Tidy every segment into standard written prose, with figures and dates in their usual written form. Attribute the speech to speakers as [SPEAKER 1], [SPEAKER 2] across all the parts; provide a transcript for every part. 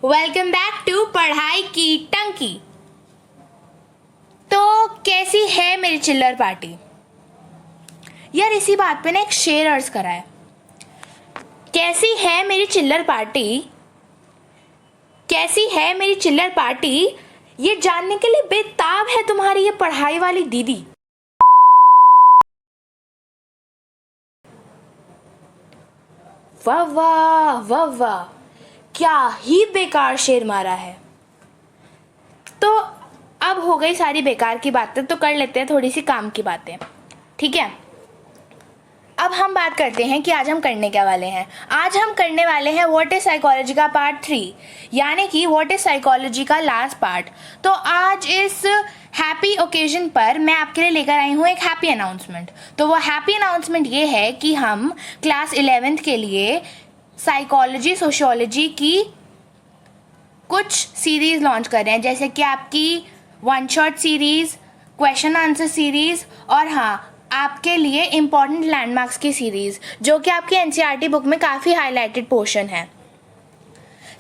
[SPEAKER 1] Welcome back to पढ़ाई की टंकी। तो कैसी है मेरी चिल्लर पार्टी? यार इसी बात पे ना एक शेर अर्ज करा है, कैसी है मेरी चिल्लर पार्टी, कैसी है मेरी चिल्लर पार्टी, ये जानने के लिए बेताब है तुम्हारी ये पढ़ाई वाली दीदी। वाह वाह वाह वाह, क्या ही बेकार शेर मारा है। तो अब हो गई सारी बेकार की बातें, तो कर लेते हैं थोड़ी सी काम की बातें, ठीक है। अब हम बात करते हैं कि आज हम करने क्या वाले हैं। आज हम करने वाले हैं व्हाट इज साइकोलॉजी का पार्ट 3, यानी कि व्हाट इज साइकोलॉजी का लास्ट पार्ट। तो आज इस हैप्पी ओकेजन पर मैं आपके लिए लेकर आई हूँ एक हैप्पी अनाउंसमेंट। तो वो हैप्पी अनाउंसमेंट ये है कि हम क्लास 11th के लिए साइकोलॉजी सोशियोलॉजी की कुछ सीरीज़ लॉन्च कर रहे हैं, जैसे कि आपकी one shot series, question answer series और हाँ आपके लिए इम्पॉर्टेंट लैंडमार्क्स की सीरीज़, जो कि आपकी एनसीईआरटी बुक में काफ़ी हाईलाइटेड पोर्शन है।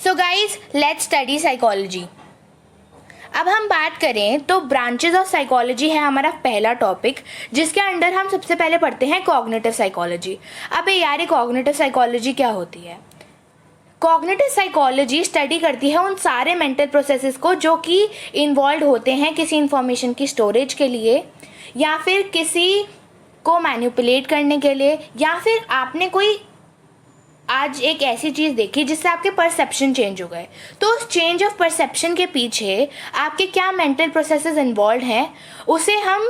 [SPEAKER 1] So guys let's study psychology. अब हम बात करें तो ब्रांचेस ऑफ साइकोलॉजी है हमारा पहला टॉपिक, जिसके अंडर हम सबसे पहले पढ़ते हैं कॉग्निटिव साइकोलॉजी। अबे यार ये कॉग्निटिव साइकोलॉजी क्या होती है? कॉग्निटिव साइकोलॉजी स्टडी करती है उन सारे मेंटल प्रोसेसेस को जो कि इन्वॉल्व होते हैं किसी इंफॉर्मेशन की स्टोरेज के लिए, या फिर किसी को मैनिपुलेट करने के लिए, या फिर आपने कोई आज एक ऐसी चीज़ देखी जिससे आपके परसेप्शन चेंज हो गए। तो उस चेंज ऑफ परसेप्शन के पीछे आपके क्या मेंटल प्रोसेसेस इन्वॉल्व हैं, उसे हम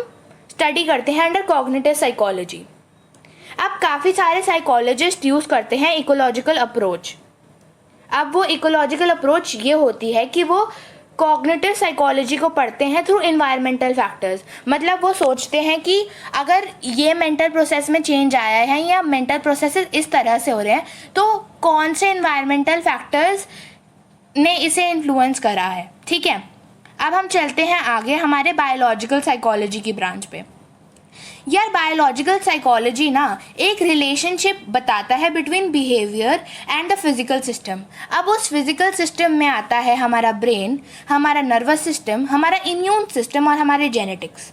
[SPEAKER 1] स्टडी करते हैं अंडर कॉग्निटिव साइकोलॉजी। अब काफ़ी सारे साइकोलॉजिस्ट यूज़ करते हैं इकोलॉजिकल अप्रोच। अब वो इकोलॉजिकल अप्रोच ये होती है कि वो कॉग्निटिव साइकोलॉजी को पढ़ते हैं थ्रू इन्वायरमेंटल फैक्टर्स। मतलब वो सोचते हैं कि अगर ये मेंटल प्रोसेस में चेंज आया है या मेंटल प्रोसेसेस इस तरह से हो रहे हैं, तो कौन से इन्वायरमेंटल फैक्टर्स ने इसे इन्फ्लुएंस करा है, ठीक है। अब हम चलते हैं आगे हमारे बायोलॉजिकल साइकोलॉजी की ब्रांच पे। यार बायोलॉजिकल साइकोलॉजी ना एक रिलेशनशिप बताता है between behaviour and the physical system. अब उस फिजिकल सिस्टम में आता है हमारा ब्रेन, हमारा नर्वस सिस्टम, हमारा इम्यून सिस्टम और हमारे जेनेटिक्स।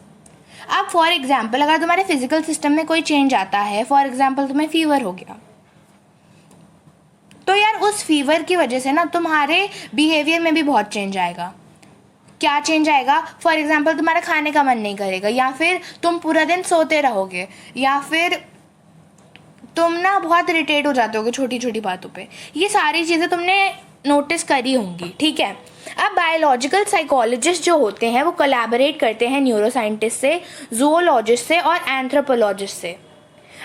[SPEAKER 1] अब फॉर एग्जांपल अगर तुम्हारे फिजिकल सिस्टम में कोई चेंज आता है, फॉर एग्जांपल तुम्हें फीवर हो गया, तो यार उस फीवर की वजह से ना तुम्हारे बिहेवियर में भी बहुत चेंज आएगा। क्या चेंज आएगा? फॉर एग्जाम्पल तुम्हारा खाने का मन नहीं करेगा, या फिर तुम पूरा दिन सोते रहोगे, या फिर तुम ना बहुत इरिटेट हो जाते होगे छोटी छोटी बातों पे। ये सारी चीज़ें तुमने नोटिस करी होंगी, ठीक है। अब बायोलॉजिकल साइकोलॉजिस्ट जो होते हैं वो कोलैबोरेट करते हैं न्यूरो साइंटिस्ट से, जूलॉजिस्ट से और एंथ्रोपोलॉजिस्ट से।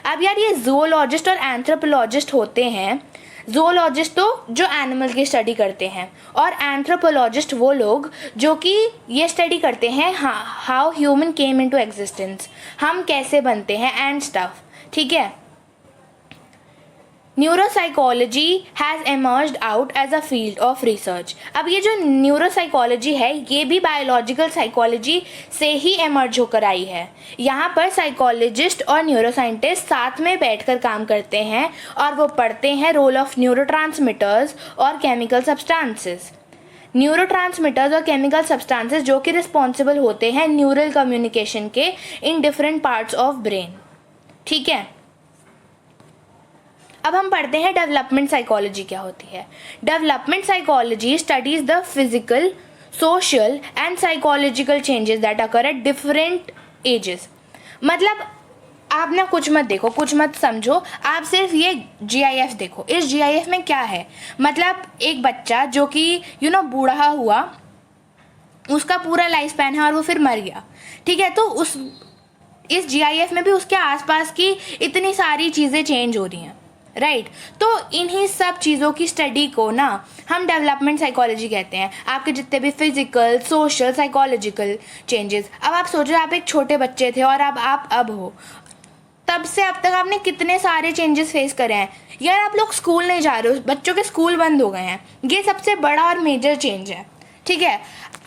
[SPEAKER 1] अब यार ये जूलॉजिस्ट और एंथ्रोपोलॉजिस्ट होते हैं, जूलॉजिस्ट तो जो एनिमल की स्टडी करते हैं, और एंथ्रोपोलॉजिस्ट वो लोग जो कि ये स्टडी करते हैं how human came into existence, हम कैसे बनते हैं एंड स्टफ, ठीक है। Neuropsychology has emerged out as a field of research. अब ये जो न्यूरोसाइकोलॉजी है ये भी बायोलॉजिकल साइकोलॉजी से ही एमर्ज होकर आई है। यहाँ पर साइकोलॉजिस्ट और न्यूरोसाइंटिस्ट साथ में बैठकर काम करते हैं और वो पढ़ते हैं रोल ऑफ न्यूरोट्रांसमीटर्स और केमिकल सब्सटेंसेस। न्यूरोट्रांसमीटर्स और केमिकल सब्सटेंसेस जो कि रिस्पॉन्सिबल होते हैं न्यूरल कम्युनिकेशन के in different parts of brain, ठीक है। अब हम पढ़ते हैं डेवलपमेंट साइकोलॉजी क्या होती है। Development psychology studies the physical, social and psychological changes that occur at different ages. मतलब आप ना कुछ मत देखो, कुछ मत समझो, आप सिर्फ ये GIF देखो। इस GIF में क्या है? मतलब एक बच्चा जो कि बूढ़ा हुआ, उसका पूरा लाइफ स्पैन है और वो फिर मर गया, ठीक है। तो इस GIF में भी उसके आसपास की इतनी सारी चीज़ें चेंज हो रही हैं, राइट। तो इन्हीं सब चीज़ों की स्टडी को ना हम डेवलपमेंट साइकोलॉजी कहते हैं। आपके जितने भी फिजिकल, सोशल, साइकोलॉजिकल चेंजेस। अब आप सोचो आप एक छोटे बच्चे थे और अब हो, तब से अब तक आपने कितने सारे चेंजेस फेस करे हैं। यार आप लोग स्कूल नहीं जा रहे हो, बच्चों के स्कूल बंद हो गए हैं, ये सबसे बड़ा और मेजर चेंज है, ठीक है,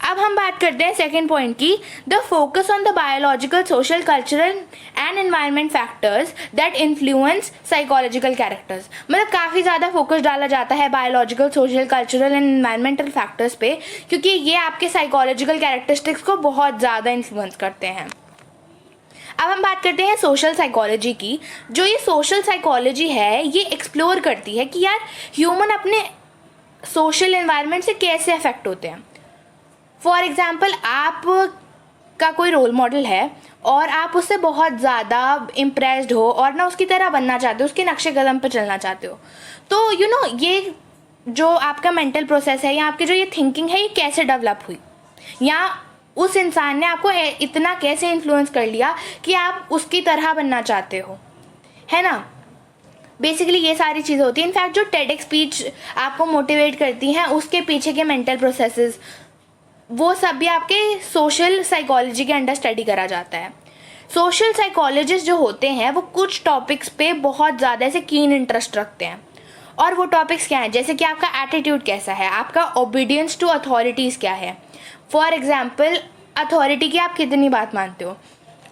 [SPEAKER 1] अब हम बात करते हैं सेकेंड पॉइंट की, the focus on the biological, social, cultural and environment factors that influence psychological characters. मतलब काफ़ी ज़्यादा फोकस डाला जाता है biological, social, cultural and environmental factors पे, क्योंकि ये आपके साइकोलॉजिकल कैरेक्टरिस्टिक्स को बहुत ज़्यादा इन्फ्लुएंस करते हैं। अब हम बात करते हैं सोशल साइकोलॉजी की। जो ये सोशल साइकोलॉजी है ये एक्सप्लोर करती है कि यार ह्यूमन अपने सोशल एनवायरनमेंट से कैसे अफेक्ट होते हैं। फॉर एग्ज़ाम्पल, आप का कोई रोल मॉडल है और आप उससे बहुत ज़्यादा इम्प्रेस्ड हो और ना उसकी तरह बनना चाहते हो, उसके नक्शे कदम पर चलना चाहते हो, तो ये जो आपका मेंटल प्रोसेस है या आपकी जो ये थिंकिंग है ये कैसे डेवलप हुई, या उस इंसान ने आपको इतना कैसे इन्फ्लुएंस कर लिया कि आप उसकी तरह बनना चाहते हो, है ना। बेसिकली ये सारी चीज़ें होती हैं। इनफैक्ट जो टेड स्पीच आपको मोटिवेट करती हैं उसके पीछे के मेंटल प्रोसेसेस, वो सब भी आपके सोशल साइकोलॉजी के अंडर स्टडी करा जाता है। सोशल साइकोलॉजिस्ट जो होते हैं वो कुछ टॉपिक्स पे बहुत ज़्यादा ऐसे कीन इंटरेस्ट रखते हैं, और वो टॉपिक्स क्या हैं, जैसे कि आपका एटीट्यूड कैसा है, आपका ओबीडियंस टू अथॉरिटीज़ क्या है। फॉर एग्जाम्पल, अथॉरिटी की आप कितनी बात मानते हो।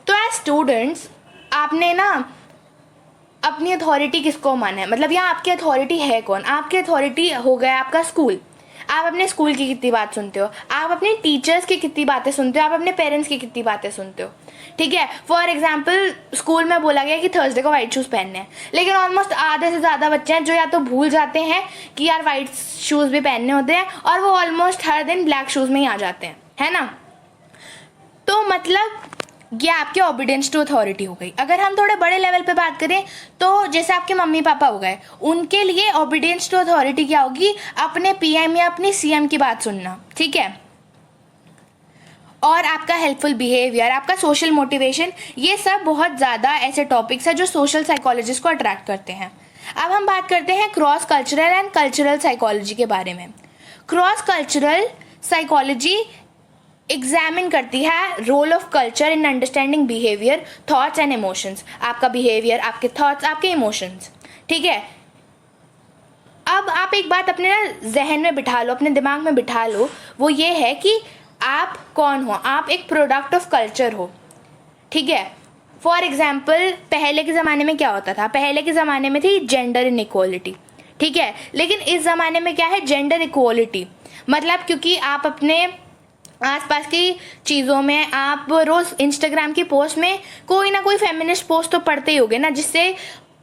[SPEAKER 1] तो एज स्टूडेंट्स आपने ना अपनी अथॉरिटी किसको माना है, मतलब यहाँ आपकी अथॉरिटी है कौन। आपकी अथॉरिटी हो गया आपका स्कूल, आप अपने स्कूल की कितनी बात सुनते हो, आप अपने टीचर्स की कितनी बातें सुनते हो, आप अपने पेरेंट्स की कितनी बातें सुनते हो, ठीक है। फॉर एग्जाम्पल, स्कूल में बोला गया कि थर्सडे को वाइट शूज़ पहनने हैं, लेकिन ऑलमोस्ट आधे से ज़्यादा बच्चे हैं जो या तो भूल जाते हैं कि यार वाइट शूज़ भी पहनने होते हैं, और वो ऑलमोस्ट हर दिन ब्लैक शूज़ में ही आ जाते हैं, है ना। तो मतलब ये आपके ओबीडियंस टू अथॉरिटी हो गई। अगर हम थोड़े बड़े लेवल पे बात करें तो जैसे आपके मम्मी पापा हो गए, उनके लिए ओबीडियंस टू अथॉरिटी क्या होगी, अपने पीएम या अपनी सीएम की बात सुनना, ठीक है। और आपका हेल्पफुल बिहेवियर, आपका सोशल मोटिवेशन, ये सब बहुत ज़्यादा ऐसे टॉपिक्स हैं जो सोशल साइकोलॉजिस्ट को अट्रैक्ट करते हैं। अब हम बात करते हैं cross cultural and cultural psychology के बारे में। क्रॉस कल्चरल साइकोलॉजी एग्जामिन करती है role of culture in understanding behaviour, thoughts and emotions. आपका बिहेवियर, आपके थॉट्स, आपके इमोशंस, ठीक है। अब आप एक बात अपने ना जहन में बिठा लो, अपने दिमाग में बिठा लो, वो ये है कि आप कौन हो, आप एक प्रोडक्ट ऑफ कल्चर हो, ठीक है। फॉर एग्जाम्पल, पहले के ज़माने में क्या होता था, पहले के ज़माने में थी जेंडर इनइक्वालिटी, ठीक है। लेकिन इस ज़माने में क्या है, जेंडर इक्वालिटी। मतलब क्योंकि आप अपने आसपास की चीज़ों में, आप रोज़ इंस्टाग्राम की पोस्ट में कोई ना कोई फेमिनिस्ट पोस्ट तो पढ़ते ही होगे ना, जिससे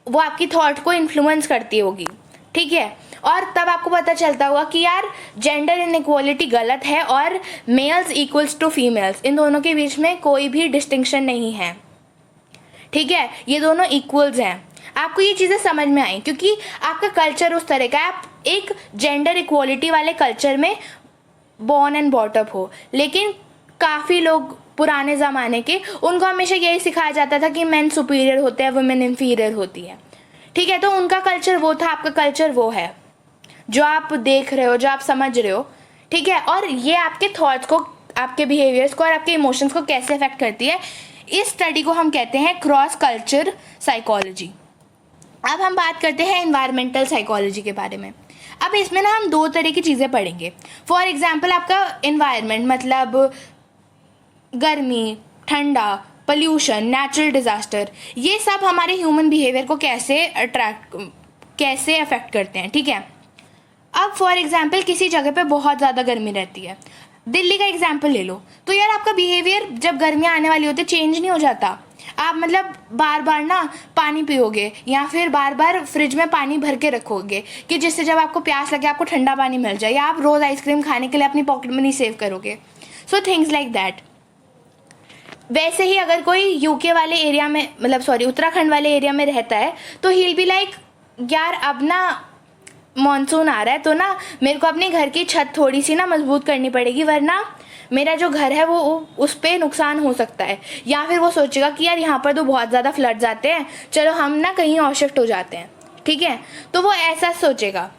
[SPEAKER 1] वो आपकी थॉट को इन्फ्लुएंस करती होगी, ठीक है। और तब आपको पता चलता होगा कि यार जेंडर इनइक्वालिटी गलत है और मेल्स इक्वल्स टू फीमेल्स, इन दोनों के बीच में कोई भी डिस्टिंक्शन नहीं है, ठीक है। ये दोनों इक्वल्स हैं। आपको ये चीज़ें समझ में आई क्योंकि आपका कल्चर उस तरह का है, आप एक जेंडर इक्वालिटी वाले कल्चर में बॉर्न एंड बॉट अप हो। लेकिन काफ़ी लोग पुराने ज़माने के, उनको हमेशा यही सिखाया जाता था कि मेन सुपीरियर होते हैं, वुमेन इन्फीरियर होती है, ठीक है। तो उनका कल्चर वो था, आपका कल्चर वो है जो आप देख रहे हो, जो आप समझ रहे हो, ठीक है। और ये आपके थॉट्स को, आपके बिहेवियर्स को और आपके इमोशंस को कैसे अफेक्ट करती है, इस स्टडी को हम कहते हैं क्रॉस कल्चर साइकोलॉजी। अब हम बात करते हैं एनवायरमेंटल साइकोलॉजी के बारे में। अब इसमें ना हम दो तरह की चीज़ें पढ़ेंगे। फॉर एग्जाम्पल, आपका एनवायरनमेंट मतलब गर्मी, ठंडा, पोल्यूशन, नेचुरल डिज़ास्टर, ये सब हमारे ह्यूमन बिहेवियर को कैसे अफेक्ट करते हैं, ठीक है। अब फॉर एग्जाम्पल, किसी जगह पे बहुत ज़्यादा गर्मी रहती है, दिल्ली का एग्जाम्पल ले लो, तो यार आपका बिहेवियर जब गर्मियाँ आने वाली होती है चेंज नहीं हो जाता। आप मतलब बार बार ना पानी पियोगे या फिर बार बार फ्रिज में पानी भर के रखोगे कि जिससे जब आपको प्यास लगे आपको ठंडा पानी मिल जाए, या आप रोज़ आइसक्रीम खाने के लिए अपनी पॉकेट मनी सेव करोगे। So things like that. वैसे ही अगर कोई यूके वाले एरिया में, मतलब उत्तराखंड वाले एरिया में रहता है, तो ही विल बी लाइक यार अब ना मॉनसून आ रहा है तो ना मेरे को अपने घर की छत थोड़ी सी ना मजबूत करनी पड़ेगी, वरना मेरा जो घर है वो उस पर नुकसान हो सकता है। या फिर वो सोचेगा कि यार यहाँ पर तो बहुत ज़्यादा फ्लड्स आते हैं, चलो हम ना कहीं और शिफ्ट हो जाते हैं, ठीक है। तो वो ऐसा सोचेगा।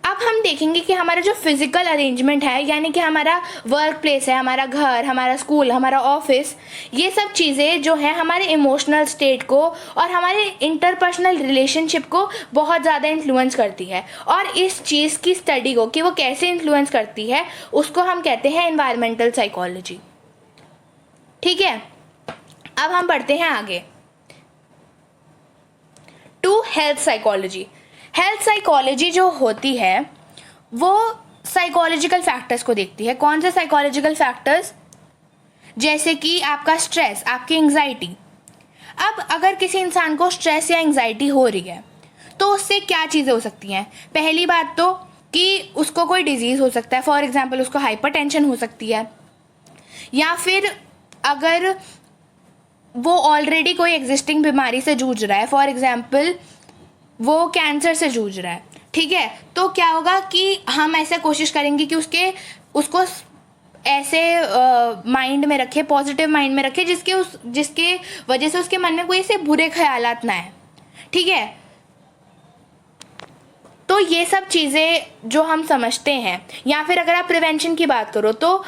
[SPEAKER 1] अब हम देखेंगे कि हमारा जो फिजिकल अरेंजमेंट है, यानी कि हमारा वर्क प्लेस है, हमारा घर, हमारा स्कूल, हमारा ऑफिस, ये सब चीज़ें जो है हमारे इमोशनल स्टेट को और हमारे इंटरपर्सनल रिलेशनशिप को बहुत ज़्यादा इन्फ्लुएंस करती है। और इस चीज़ की स्टडी को कि वो कैसे इन्फ्लुएंस करती है, उसको हम कहते हैं एनवायरमेंटल साइकोलॉजी। ठीक है, अब हम बढ़ते हैं आगे to health psychology. Health psychology जो होती है वो साइकोलॉजिकल फैक्टर्स को देखती है। कौन से साइकोलॉजिकल फैक्टर्स? जैसे कि आपका स्ट्रेस, आपकी एंग्जाइटी। अब अगर किसी इंसान को स्ट्रेस या एंग्जाइटी हो रही है तो उससे क्या चीज़ें हो सकती हैं? पहली बात तो कि उसको कोई डिजीज़ हो सकता है, फॉर एग्जांपल उसको हाइपरटेंशन हो सकती है, या फिर अगर वो ऑलरेडी कोई एग्जिस्टिंग बीमारी से जूझ रहा है, फॉर एग्जांपल वो कैंसर से जूझ रहा है, ठीक है, तो क्या होगा कि हम ऐसे कोशिश करेंगे कि उसको ऐसे माइंड में रखे, पॉजिटिव माइंड में रखे, जिसके वजह से उसके मन में कोई ऐसे बुरे ख्यालात ना आए। ठीक है, तो ये सब चीज़ें जो हम समझते हैं, या फिर अगर आप प्रिवेंशन की बात करो तो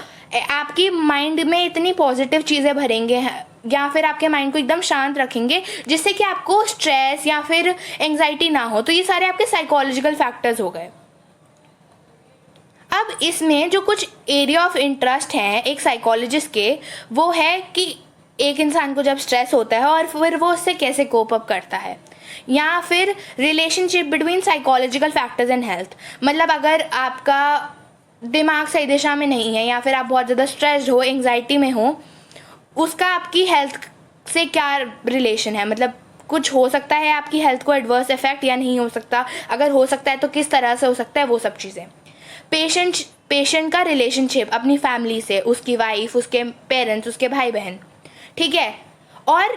[SPEAKER 1] आपकी माइंड में इतनी पॉजिटिव चीज़ें भरेंगे या फिर आपके माइंड को एकदम शांत रखेंगे जिससे कि आपको स्ट्रेस या फिर एंग्जाइटी ना हो। तो ये सारे आपके साइकोलॉजिकल फैक्टर्स हो गए। अब इसमें जो कुछ एरिया ऑफ इंटरेस्ट हैं एक साइकोलॉजिस्ट के, वो है कि एक इंसान को जब स्ट्रेस होता है और फिर वो उससे कैसे कोप अप करता है, या फिर relationship between psychological factors and health. मतलब अगर आपका दिमाग सही दिशा में नहीं है या फिर आप बहुत ज़्यादा स्ट्रेस्ड हो, एंग्जाइटी में हो, उसका आपकी हेल्थ से क्या रिलेशन है। मतलब कुछ हो सकता है आपकी हेल्थ को एडवर्स इफेक्ट या नहीं हो सकता, अगर हो सकता है तो किस तरह से हो सकता है, वो सब चीज़ें। पेशेंट का रिलेशनशिप अपनी फैमिली से, उसकी वाइफ, उसके पेरेंट्स, उसके भाई बहन, ठीक है। और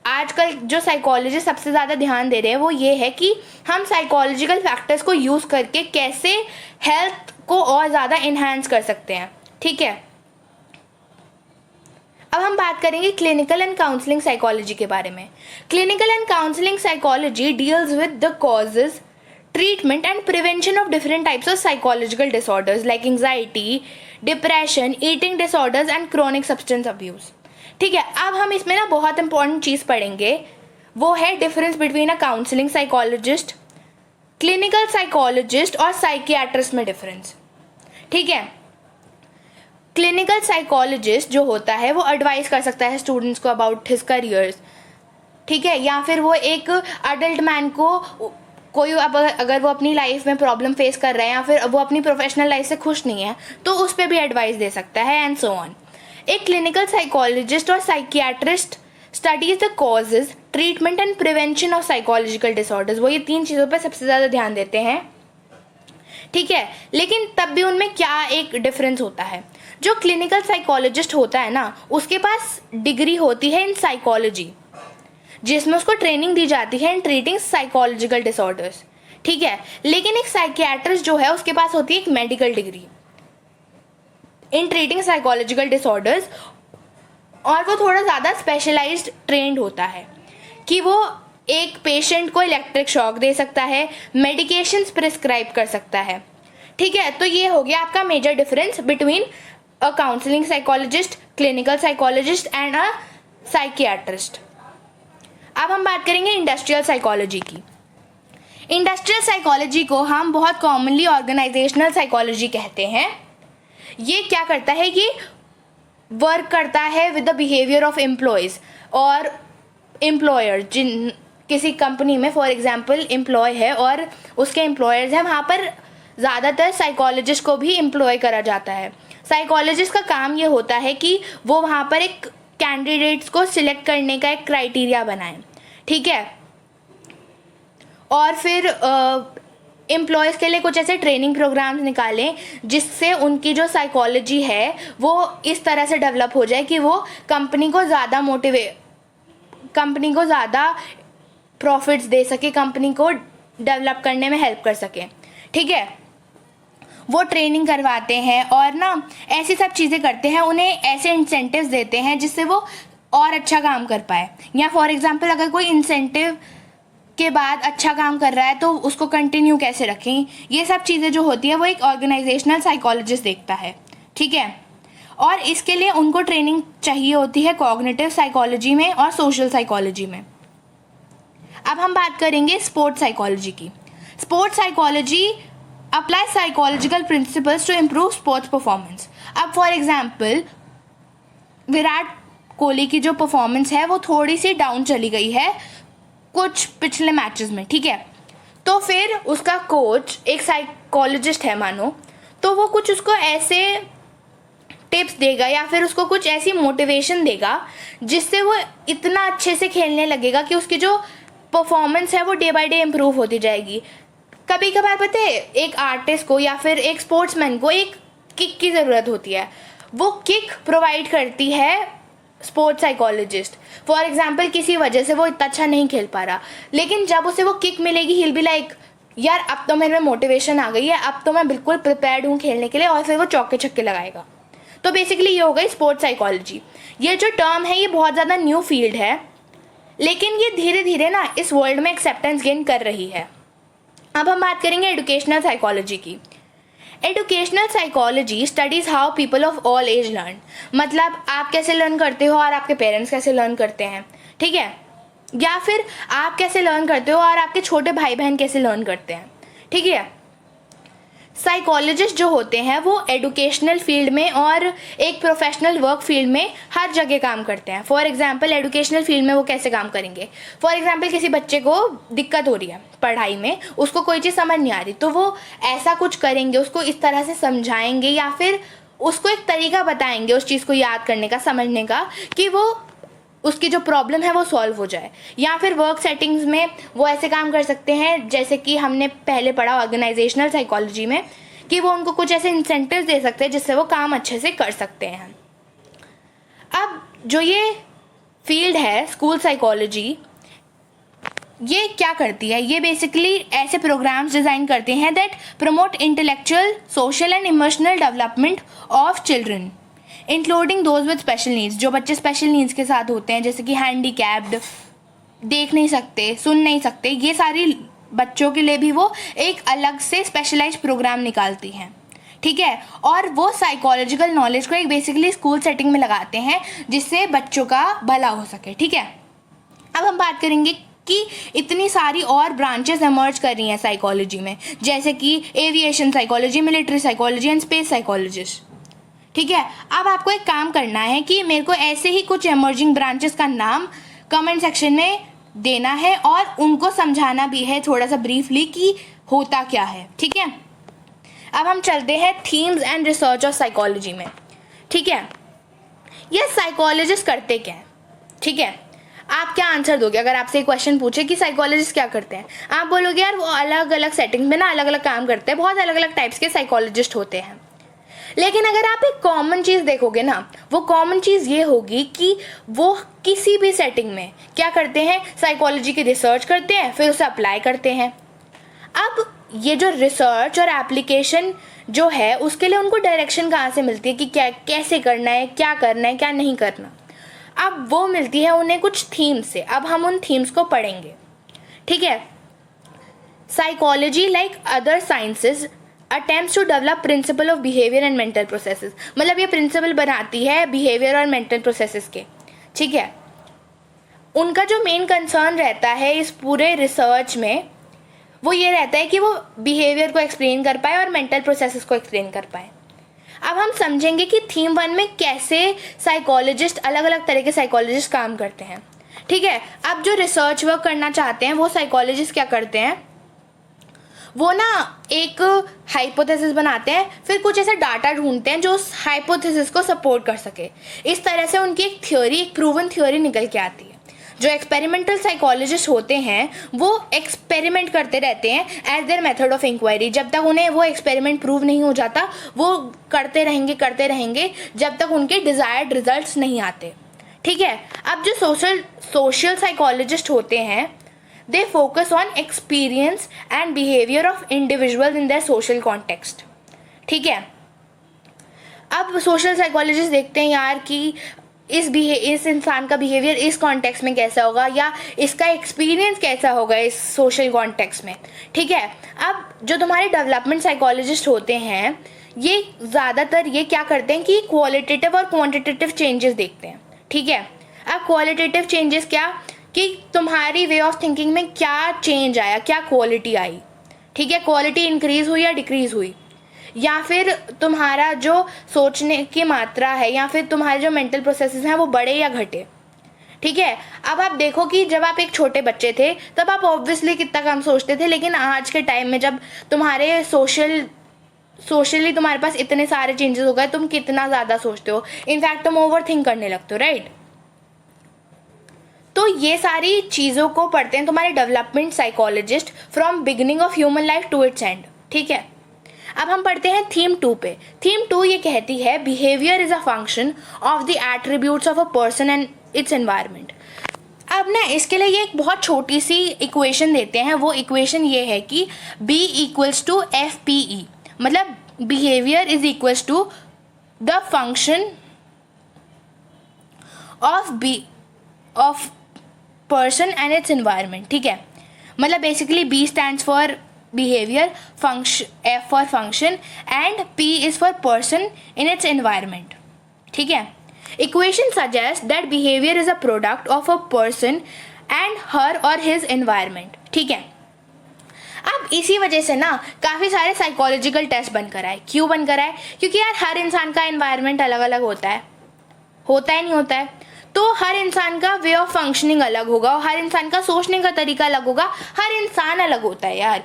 [SPEAKER 1] आजकल जो साइकोलॉजिस्ट सबसे ज़्यादा ध्यान दे रहे हैं वो ये है कि हम साइकोलॉजिकल फैक्टर्स को यूज़ करके कैसे हेल्थ को और ज़्यादा इन्हांस कर सकते हैं। ठीक है, अब हम बात करेंगे क्लिनिकल एंड काउंसलिंग साइकोलॉजी के बारे में। Clinical and counselling psychology deals with the causes, treatment and prevention of different types of psychological disorders like anxiety, depression, eating disorders and chronic substance abuse। ठीक है, अब हम इसमें ना बहुत इंपॉर्टेंट चीज़ पढ़ेंगे, वो है difference between a counselling psychologist, clinical psychologist और साइकियाट्रिस्ट में डिफरेंस। ठीक है, क्लिनिकल साइकोलॉजिस्ट जो होता है वो एडवाइस कर सकता है स्टूडेंट्स को अबाउट हिज करियर्स, ठीक है, या फिर वो एक अडल्ट मैन को कोई अगर वो अपनी लाइफ में प्रॉब्लम फेस कर रहा है या फिर वो अपनी प्रोफेशनल लाइफ से खुश नहीं है तो उस पर भी एडवाइस दे सकता है, एंड सो ऑन। एक क्लिनिकल साइकोलॉजिस्ट और psychiatrist studies the causes, treatment and prevention of psychological disorders. वो ये तीन चीज़ों पर सबसे ज़्यादा ध्यान देते हैं। ठीक है, लेकिन तब भी उनमें क्या एक डिफरेंस होता है। जो क्लिनिकल साइकोलॉजिस्ट होता है ना, उसके पास डिग्री होती है इन साइकोलॉजी, जिसमें उसको ट्रेनिंग दी जाती है इन ट्रीटिंग साइकोलॉजिकल डिसऑर्डर्स। ठीक है, लेकिन एक साइकियाट्रिस्ट जो है उसके पास होती है एक medical degree in treating psychological disorders, और वो थोड़ा ज़्यादा स्पेशलाइज्ड ट्रेंड होता है कि वो एक पेशेंट को इलेक्ट्रिक शॉक दे सकता है, मेडिकेशंस प्रिस्क्राइब कर सकता है। ठीक है, तो ये हो गया आपका major difference between a counselling psychologist, clinical psychologist and a psychiatrist. अब हम बात करेंगे इंडस्ट्रियल साइकोलॉजी की। इंडस्ट्रियल साइकोलॉजी को हम बहुत कॉमनली ऑर्गेनाइजेशनल साइकोलॉजी कहते हैं। ये क्या करता है, ये वर्क करता है with the behaviour of employees और एम्प्लॉयर। जिन किसी कंपनी में फॉर एग्जांपल एम्प्लॉय है और उसके एम्प्लॉयर्स हैं, वहाँ पर ज़्यादातर साइकोलॉजिस्ट को भी एम्प्लॉय करा जाता है। साइकोलॉजिस्ट का काम ये होता है कि वो वहाँ पर एक कैंडिडेट्स को सिलेक्ट करने का एक क्राइटेरिया बनाएं। ठीक है, और फिर एम्प्लॉयज़ के लिए कुछ ऐसे ट्रेनिंग प्रोग्राम्स निकालें जिससे उनकी जो साइकोलॉजी है वो इस तरह से डेवलप हो जाए कि वो कंपनी को ज़्यादा प्रॉफिट्स दे सके, कंपनी को डेवलप करने में हेल्प कर सके। ठीक है, वो ट्रेनिंग करवाते हैं और ना ऐसी सब चीज़ें करते हैं, उन्हें ऐसे इंसेंटिव्स देते हैं जिससे वो और अच्छा काम कर पाए। या फॉर एग्जांपल अगर कोई इंसेंटिव के बाद अच्छा काम कर रहा है तो उसको कंटिन्यू कैसे रखें, ये सब चीज़ें जो होती है वो एक ऑर्गेनाइजेशनल साइकोलॉजिस्ट देखता है, ठीक है। और इसके लिए उनको ट्रेनिंग चाहिए होती है कॉग्निटिव साइकोलॉजी में और सोशल साइकोलॉजी में। अब हम बात करेंगे स्पोर्ट्स साइकोलॉजी की। Sports psychology apply psychological principles to improve sports performance. अब फॉर एग्जाम्पल विराट कोहली की जो परफॉर्मेंस है वो थोड़ी सी डाउन चली गई है कुछ पिछले मैचेस में, ठीक है। तो फिर उसका कोच एक साइकोलॉजिस्ट है मानो, तो वो कुछ उसको ऐसे टिप्स देगा या फिर उसको कुछ ऐसी मोटिवेशन देगा जिससे वो इतना अच्छे से खेलने लगेगा कि उसकी जो परफॉर्मेंस है वो डे बाय डे इम्प्रूव होती जाएगी। कभी कभार पता है एक आर्टिस्ट को या फिर एक स्पोर्ट्समैन को एक किक की ज़रूरत होती है, वो किक प्रोवाइड करती है स्पोर्ट्स साइकोलॉजिस्ट। फॉर एग्जाम्पल किसी वजह से वो इतना अच्छा नहीं खेल पा रहा, लेकिन जब उसे वो किक मिलेगी ही विल बी लाइक यार अब तो मेरे में मोटिवेशन आ गई है, अब तो मैं बिल्कुल प्रिपेयर्ड हूँ खेलने के लिए, और फिर वो चौके छक्के लगाएगा। तो बेसिकली ये हो गई स्पोर्ट्स साइकोलॉजी। ये जो टर्म है ये बहुत ज़्यादा न्यू फील्ड है, लेकिन ये धीरे धीरे ना इस वर्ल्ड में एक्सेप्टेंस गेन कर रही है। अब हम बात करेंगे एजुकेशनल साइकोलॉजी की। Educational psychology studies how people of all age learn, मतलब आप कैसे लर्न करते हो और आपके पेरेंट्स कैसे लर्न करते हैं, ठीक है, या फिर आप कैसे लर्न करते हो और आपके छोटे भाई बहन कैसे लर्न करते हैं, ठीक है। साइकोलॉजिस्ट जो होते हैं वो एजुकेशनल फील्ड में और एक प्रोफेशनल वर्क फील्ड में हर जगह काम करते हैं। फॉर एग्जांपल एजुकेशनल फील्ड में वो कैसे काम करेंगे, फॉर एग्जांपल किसी बच्चे को दिक्कत हो रही है पढ़ाई में, उसको कोई चीज़ समझ नहीं आ रही, तो वो ऐसा कुछ करेंगे, उसको इस तरह से समझाएंगे या फिर उसको एक तरीका बताएंगे उस चीज़ को याद करने का, समझने का, कि वो उसकी जो प्रॉब्लम है वो सॉल्व हो जाए। या फिर वर्क सेटिंग्स में वो ऐसे काम कर सकते हैं जैसे कि हमने पहले पढ़ा ऑर्गेनाइजेशनल साइकोलॉजी में कि वो उनको कुछ ऐसे इंसेंटिव्स दे सकते हैं जिससे वो काम अच्छे से कर सकते हैं। अब जो ये फील्ड है स्कूल साइकोलॉजी, ये क्या करती है, ये बेसिकली ऐसे प्रोग्राम्स डिज़ाइन करते हैं that promote intellectual, social and emotional development of children including those with special needs. जो बच्चे स्पेशल नीड्स के साथ होते हैं जैसे कि हैंडीकैप्ड, देख नहीं सकते, सुन नहीं सकते, ये सारी बच्चों के लिए भी वो एक अलग से स्पेशलाइज्ड प्रोग्राम निकालती हैं, ठीक है। और वो साइकोलॉजिकल नॉलेज को एक बेसिकली स्कूल सेटिंग में लगाते हैं जिससे बच्चों का भला हो सके, ठीक है। अब हम बात करेंगे कि इतनी सारी और ब्रांचेस इमर्ज कर रही हैं साइकोलॉजी में, जैसे कि aviation psychology, military psychology and space psychologist, ठीक है। अब आपको एक काम करना है कि मेरे को ऐसे ही कुछ इमर्जिंग ब्रांचेस का नाम कमेंट सेक्शन में देना है और उनको समझाना भी है थोड़ा सा ब्रीफली कि होता क्या है, ठीक है। अब हम चलते हैं themes and research of psychology में, ठीक है। ये साइकोलॉजिस्ट करते क्या है, ठीक है। आप क्या आंसर दोगे अगर आपसे एक क्वेश्चन पूछे कि साइकोलॉजिस्ट क्या करते हैं? आप बोलोगे यार वो अलग अलग सेटिंग में ना अलग अलग काम करते हैं, बहुत अलग अलग टाइप्स के साइकोलॉजिस्ट होते हैं। लेकिन अगर आप एक कॉमन चीज़ देखोगे ना, वो कॉमन चीज़ ये होगी कि वो किसी भी सेटिंग में क्या करते हैं, साइकोलॉजी की रिसर्च करते हैं, फिर उसे अप्लाई करते हैं। अब ये जो रिसर्च और एप्लीकेशन जो है उसके लिए उनको डायरेक्शन कहाँ से मिलती है कि क्या कैसे करना है, क्या करना है, क्या नहीं करना। अब वो मिलती है उन्हें कुछ थीम्स से। अब हम उन थीम्स को पढ़ेंगे, ठीक है। Psychology like other sciences attempts to develop principle of behaviour and mental processes, मतलब ये प्रिंसिपल बनाती है बिहेवियर और मेंटल प्रोसेसेस के, ठीक है। उनका जो मेन कंसर्न रहता है इस पूरे रिसर्च में वो ये रहता है कि वो बिहेवियर को एक्सप्लेन कर पाए और मेंटल प्रोसेसेस को एक्सप्लेन कर पाए। अब हम समझेंगे कि थीम 1 में कैसे साइकोलॉजिस्ट, अलग अलग तरह के साइकोलॉजिस्ट काम करते हैं, ठीक है। अब जो रिसर्च वर्क करना चाहते हैं वो साइकोलॉजिस्ट क्या करते हैं, वो ना एक हाइपोथेसिस बनाते हैं, फिर कुछ ऐसा डाटा ढूंढते हैं जो उस हाइपोथेसिस को सपोर्ट कर सके। इस तरह से उनकी एक थ्योरी, एक प्रूवन थ्योरी निकल के आती है। जो एक्सपेरिमेंटल साइकोलॉजिस्ट होते हैं वो एक्सपेरिमेंट करते रहते हैं as their method of inquiry. जब तक उन्हें वो एक्सपेरिमेंट प्रूव नहीं हो जाता वो करते रहेंगे जब तक उनके डिज़ायर्ड रिजल्ट्स नहीं आते, ठीक है। अब जो सोशल साइकोलॉजिस्ट होते हैं they focus on experience and behavior of individuals in their social context, ठीक है। अब सोशल साइकोलॉजिस्ट देखते हैं यार कि इस इंसान का बिहेवियर इस कॉन्टेक्स्ट में कैसा होगा, या इसका एक्सपीरियंस कैसा होगा इस सोशल कॉन्टेक्स्ट में, ठीक है। अब जो तुम्हारे डेवलपमेंट साइकोलॉजिस्ट होते हैं, ये ज़्यादातर ये क्या करते हैं कि क्वालिटेटिव और क्वांटिटेटिव चेंजेस देखते हैं, ठीक है। अब क्वालिटेटिव चेंजेस क्या, कि तुम्हारी वे ऑफ थिंकिंग में क्या चेंज आया, क्या क्वालिटी आई, ठीक है, क्वालिटी इंक्रीज हुई या डिक्रीज हुई, या फिर तुम्हारा जो सोचने की मात्रा है या फिर तुम्हारे जो मेंटल प्रोसेसेस हैं वो बढ़े या घटे, ठीक है। अब आप देखो कि जब आप एक छोटे बच्चे थे तब आप ऑब्वियसली कितना कम सोचते थे, लेकिन आज के टाइम में जब तुम्हारे सोशली तुम्हारे पास इतने सारे चेंजेस हो गए, तुम कितना ज़्यादा सोचते हो, इनफैक्ट तुम ओवर थिंक करने लगते हो, राइट। तो ये सारी चीज़ों को पढ़ते हैं तुम्हारे development psychologist from beginning of human life to its end, ठीक है। अब हम पढ़ते हैं थीम 2 पे। थीम 2 ये कहती है behaviour is a function of the attributes of a person and its environment. अब ना इसके लिए ये एक बहुत छोटी सी इक्वेशन देते हैं, वो इक्वेशन ये है कि B इक्वल्स टू FPE, मतलब behaviour is equals to the function of person and its environment, ठीक है। मतलब basically B stands for behavior, function, F for function and P is for person in its environment, ठीक है। Equation suggests that behavior is a product of a person and her or his environment, ठीक है। अब इसी वजह से ना काफ़ी सारे साइकोलॉजिकल टेस्ट बनकर आए। क्यों बनकर आए? क्योंकि यार हर इंसान का एनवायरनमेंट अलग अलग होता है नहीं होता है, तो हर इंसान का वे ऑफ फंक्शनिंग अलग होगा और हर इंसान का सोचने का तरीका अलग होगा। हर इंसान अलग होता है यार,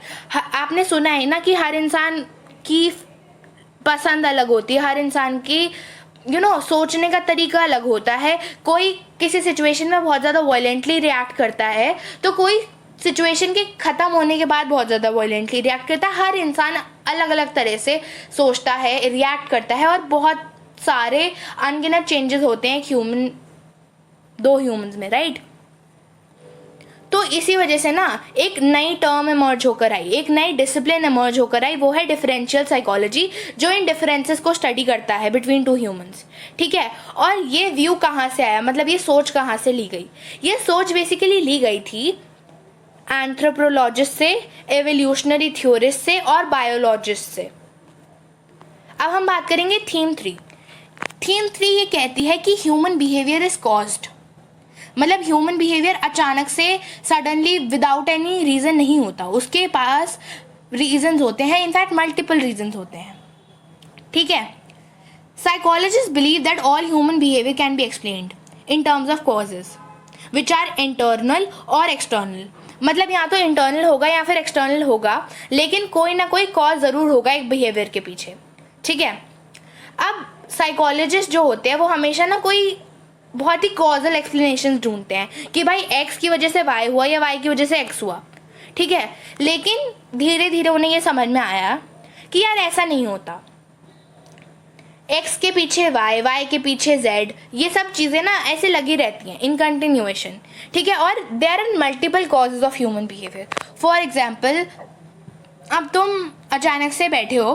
[SPEAKER 1] आपने सुना है ना कि हर इंसान की पसंद अलग होती है, हर इंसान की सोचने का तरीका अलग होता है। कोई किसी सिचुएशन में बहुत ज़्यादा वायलेंटली रिएक्ट करता है, तो कोई सिचुएशन के ख़त्म होने के बाद बहुत ज़्यादा वायलेंटली रिएक्ट करता है। हर इंसान अलग अलग तरह से सोचता है, रिएक्ट करता है, और बहुत सारे अनगिनत चेंजेस होते हैं दो ह्यूमंस में, राइट। तो इसी वजह से ना एक नई टर्म इमर्ज होकर आई, एक नई डिसिप्लिन इमर्ज होकर आई, वो है डिफरेंशियल साइकोलॉजी, जो इन डिफरेंसेस को स्टडी करता है बिटवीन टू ह्यूमंस, ठीक है। और ये व्यू कहाँ से आया, मतलब ये सोच कहाँ से ली गई? ये सोच बेसिकली ली गई थी एंथ्रोपोलॉजिस्ट से, एवोल्यूशनरी थ्योरिस्ट से और बायोलॉजिस्ट से। अब हम बात करेंगे थीम 3। थीम 3 ये कहती है कि ह्यूमन बिहेवियर इज कॉज्ड, मतलब ह्यूमन बिहेवियर अचानक से सडनली विदाउट एनी रीज़न नहीं होता, उसके पास रीजंस होते हैं, इनफैक्ट मल्टीपल रीजंस होते हैं, ठीक है। Psychologist believe that all human behaviour can be explained in terms of causes which are internal और एक्सटर्नल, मतलब यहाँ तो इंटरनल होगा या फिर एक्सटर्नल होगा, लेकिन कोई ना कोई कॉज ज़रूर होगा एक बिहेवियर के पीछे, ठीक है। अब साइकोलॉजिस्ट जो होते हैं वो हमेशा ना कोई बहुत ही कॉजल एक्सप्लेनेशन ढूंढते हैं कि भाई एक्स की वजह से वाई हुआ या वाई की वजह से एक्स हुआ, ठीक है। लेकिन धीरे धीरे उन्हें ये समझ में आया कि यार ऐसा नहीं होता, एक्स के पीछे वाई, वाई के पीछे जेड, ये सब चीज़ें ना ऐसे लगी रहती हैं इन कंटिन्यूएशन, ठीक है। और there are multiple causes of human behaviour. For example, अब तुम अचानक से बैठे हो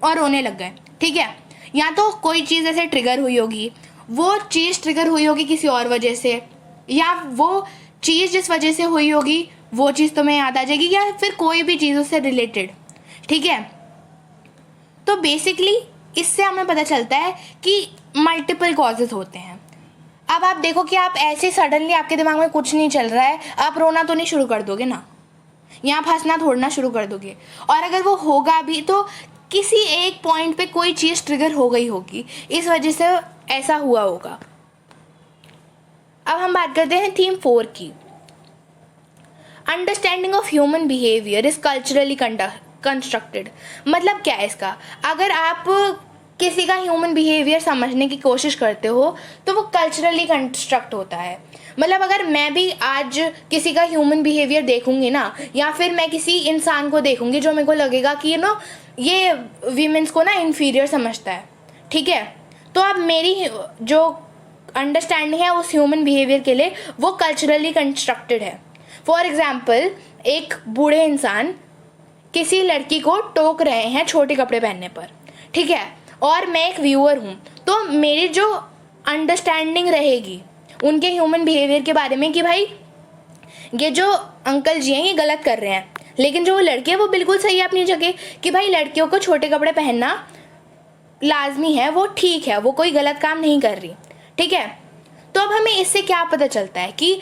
[SPEAKER 1] और रोने लग गए, ठीक है, या तो कोई चीज़ ऐसे ट्रिगर हुई होगी, वो चीज़ ट्रिगर हुई होगी किसी और वजह से, या वो चीज़ जिस वजह से हुई होगी वो चीज़ तुम्हें याद आ जाएगी, या फिर कोई भी चीज़ उससे रिलेटेड, ठीक है। तो बेसिकली इससे हमें पता चलता है कि मल्टीपल कॉजेज होते हैं। अब आप देखो कि आप ऐसे सडनली आपके दिमाग में कुछ नहीं चल रहा है, आप रोना तो नहीं शुरू कर दोगे ना, या आप हंसना थोड़ना शुरू कर दोगे, और अगर वो होगा भी तो किसी एक पॉइंट पे कोई चीज़ ट्रिगर हो गई होगी, इस वजह से ऐसा हुआ होगा। अब हम बात करते हैं थीम 4 की। Understanding of human behaviour is culturally constructed, मतलब क्या है इसका? अगर आप किसी का ह्यूमन बिहेवियर समझने की कोशिश करते हो तो वो कल्चरली कंस्ट्रक्ट होता है। मतलब अगर मैं भी आज किसी का ह्यूमन बिहेवियर देखूंगी ना, या फिर मैं किसी इंसान को देखूंगी जो मेरे को लगेगा कि ये वीमेंस को ना इन्फीरियर समझता है, ठीक है, तो अब मेरी जो अंडरस्टैंडिंग है उस ह्यूमन बिहेवियर के लिए वो कल्चरली कंस्ट्रक्टेड है। फॉर एग्जाम्पल, एक बूढ़े इंसान किसी लड़की को टोक रहे हैं छोटे कपड़े पहनने पर, ठीक है, और मैं एक व्यूअर हूँ, तो मेरी जो अंडरस्टैंडिंग रहेगी उनके ह्यूमन बिहेवियर के बारे में कि भाई ये जो अंकल जी हैं ये गलत कर रहे हैं, लेकिन जो वो लड़की है वो बिल्कुल सही है अपनी जगह, कि भाई लड़कियों को छोटे कपड़े पहनना लाजमी है, वो ठीक है, वो कोई गलत काम नहीं कर रही, ठीक है। तो अब हमें इससे क्या पता चलता है कि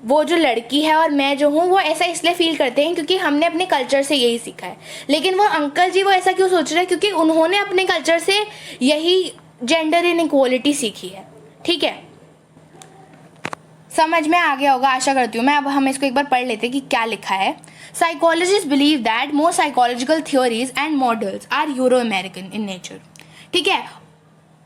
[SPEAKER 1] वो जो लड़की है और मैं जो हूँ वो ऐसा इसलिए फील करते हैं क्योंकि हमने अपने कल्चर से यही सीखा है, लेकिन वो अंकल जी वो ऐसा क्यों सोच रहे हैं, क्योंकि उन्होंने अपने कल्चर से यही जेंडर इनइक्वालिटी सीखी है, ठीक है। समझ में आ गया होगा आशा करती हूँ मैं। अब हम इसको एक बार पढ़ लेते हैं कि क्या लिखा है। Psychologist believe that most psychological theories and models are Euro American in nature, ठीक है।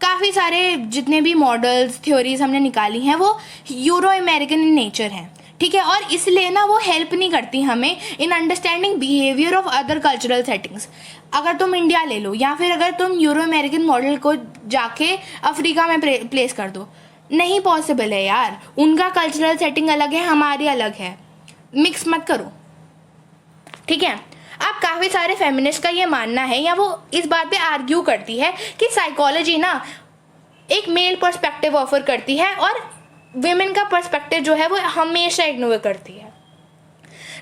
[SPEAKER 1] काफ़ी सारे जितने भी मॉडल्स थ्योरीज हमने निकाली हैं वो यूरो अमेरिकन इन नेचर हैं, ठीक है। और इसलिए ना वो हेल्प नहीं करती हमें इन understanding behaviour of other cultural settings. अगर तुम इंडिया ले लो या फिर अगर तुम यूरो अमेरिकन मॉडल को जाके अफ्रीका में प्लेस कर दो, नहीं पॉसिबल है यार, उनका कल्चरल सेटिंग अलग है, हमारी अलग है, मिक्स मत करो, ठीक है। अब काफ़ी सारे फेमिनिस्ट का ये मानना है या वो इस बात पे आर्ग्यू करती है कि साइकोलॉजी ना एक मेल पर्सपेक्टिव ऑफर करती है और विमेन का पर्सपेक्टिव जो है वो हमेशा इग्नोर करती है।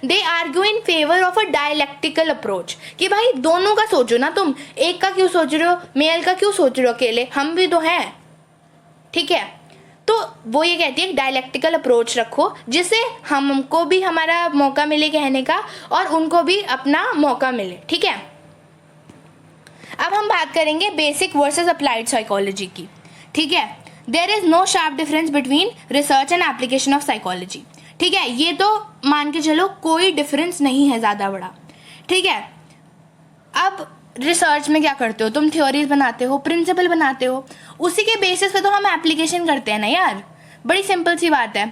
[SPEAKER 1] दे argue in favour of a dialectical approach, कि भाई दोनों का सोचो ना, तुम एक का क्यों सोच रहे हो, मेल का क्यों सोच रहे हो अकेले, हम भी तो हैं, ठीक है। तो वो ये कहती है डायलेक्टिकल अप्रोच रखो जिससे हमको भी हमारा मौका मिले कहने का और उनको भी अपना मौका मिले, ठीक है। अब हम बात करेंगे बेसिक वर्सेस अप्लाइड साइकोलॉजी की, ठीक है। There is no sharp difference between research and application of psychology, ठीक है। ये तो मान के चलो कोई डिफरेंस नहीं है ज़्यादा बड़ा, ठीक है। अब रिसर्च में क्या करते हो तुम, थ्योरीज बनाते हो, प्रिंसिपल बनाते हो, उसी के बेसिस पे तो हम एप्लीकेशन करते हैं ना यार, बड़ी सिंपल सी बात है।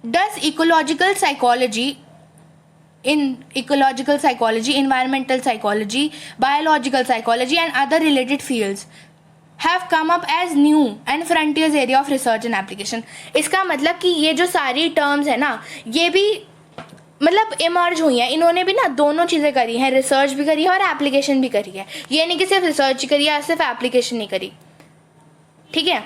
[SPEAKER 1] Does ecological psychology, environmental psychology, biological psychology and other related fields have come up as new and frontiers area of research and application। इसका मतलब कि ये जो सारी टर्म्स है ना ये भी मतलब इमर्ज हुई हैं, इन्होंने भी ना दोनों चीज़ें करी हैं, रिसर्च भी करी है और एप्लीकेशन भी करी है। ये नहीं कि सिर्फ रिसर्च करी है सिर्फ एप्लीकेशन नहीं करी, ठीक है।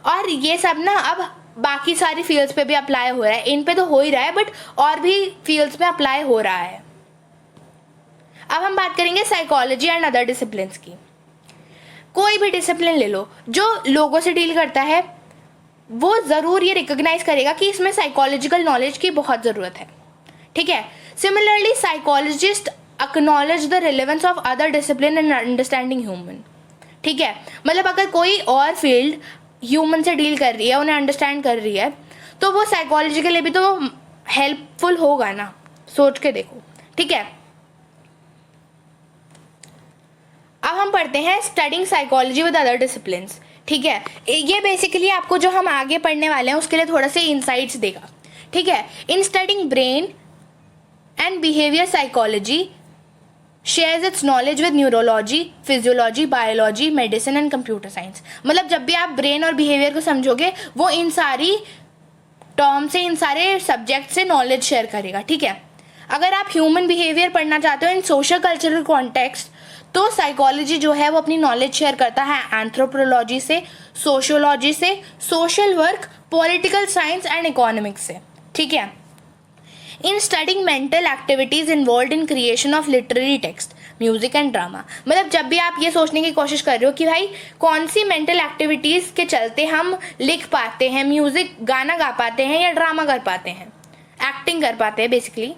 [SPEAKER 1] और ये सब ना अब बाकी सारी फील्ड्स पे भी अप्लाई हो रहा है, इन पे तो हो ही रहा है बट और भी फील्ड्स में अप्लाई हो रहा है। अब हम बात करेंगे साइकोलॉजी एंड अदर डिसिप्लिन्स की। कोई भी डिसिप्लिन ले लो जो लोगों से डील करता है वो ज़रूर ये रिकॉग्नाइज करेगा कि इसमें साइकोलॉजिकल नॉलेज की बहुत ज़रूरत है, ठीक है। Similarly psychologist acknowledge the relevance of other discipline in understanding human, ठीक है। मतलब अगर कोई और फील्ड ह्यूमन से डील कर रही है, उन्हें अंडरस्टैंड कर रही है, तो वो साइकोलॉजी के लिए भी तो हेल्पफुल होगा ना, सोच के देखो, ठीक है। अब हम पढ़ते हैं studying psychology with other disciplines, ठीक है। ये बेसिकली आपको जो हम आगे पढ़ने वाले हैं उसके लिए थोड़ा से इंसाइट्स देगा, ठीक है। इन studying brain and behaviour psychology shares it's knowledge with neurology, physiology, biology, medicine and computer science. मतलब जब भी आप ब्रेन और बिहेवियर को समझोगे वो इन सारी टर्म से, इन सारे सब्जेक्ट से नॉलेज शेयर करेगा, ठीक है। अगर आप ह्यूमन बिहेवियर पढ़ना चाहते हो इन सोशल कल्चरल कॉन्टेक्स्ट तो साइकोलॉजी जो है वो अपनी नॉलेज शेयर करता है एंथ्रोपोलॉजी से, सोशियोलॉजी से, social work, political science and economics से, ठीक है। इन studying mental activities involve in creation of literary text, music and drama. मतलब जब भी आप ये सोचने की कोशिश कर रहे हो कि भाई कौन सी मेंटल एक्टिविटीज़ के चलते हम लिख पाते हैं, म्यूजिक गाना गा पाते हैं या ड्रामा कर पाते हैं, एक्टिंग कर पाते हैं बेसिकली,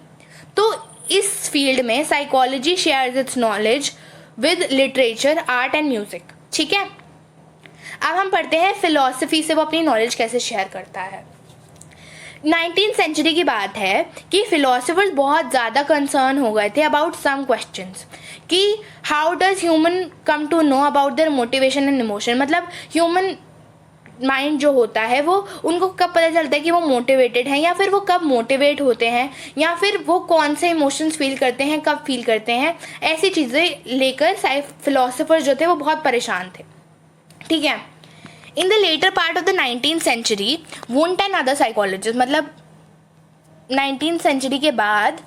[SPEAKER 1] तो इस फील्ड में psychology shares it's knowledge with literature, art and music, ठीक है। अब हम पढ़ते हैं फिलॉसफी से वो अपनी नॉलेज कैसे शेयर करता है। 19th सेंचुरी की बात है कि फिलोसफर्स बहुत ज़्यादा कंसर्न हो गए थे अबाउट सम क्वेश्चंस कि how does human come to know about their motivation and emotion. मतलब ह्यूमन माइंड जो होता है वो उनको कब पता चलता है कि वो मोटिवेटेड हैं या फिर वो कब मोटिवेट होते हैं या फिर वो कौन से इमोशंस फील करते हैं, कब फील करते हैं, ऐसी चीज़ें लेकर फिलोसफर्स जो थे वो बहुत परेशान थे, ठीक है। In the later part of the 19th century Wundt and other psychologist, मतलब 19th सेंचुरी के बाद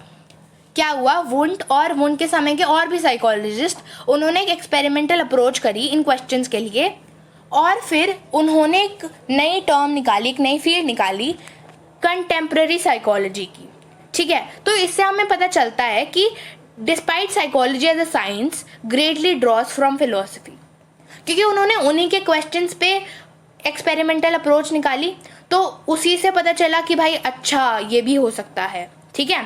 [SPEAKER 1] क्या हुआ, वुंट के समय के और भी साइकोलॉजिस्ट उन्होंने एक एक्सपेरिमेंटल अप्रोच करी इन क्वेश्चंस के लिए और फिर उन्होंने एक नई टर्म निकाली, एक नई फील्ड निकाली, कंटेम्प्रेरी साइकोलॉजी की। ठीक है, तो इससे हमें पता चलता है कि despite psychology as a science greatly draws from philosophy, क्योंकि उन्होंने उन्हीं के क्वेश्चंस पे एक्सपेरिमेंटल अप्रोच निकाली, तो उसी से पता चला कि भाई अच्छा ये भी हो सकता है। ठीक है,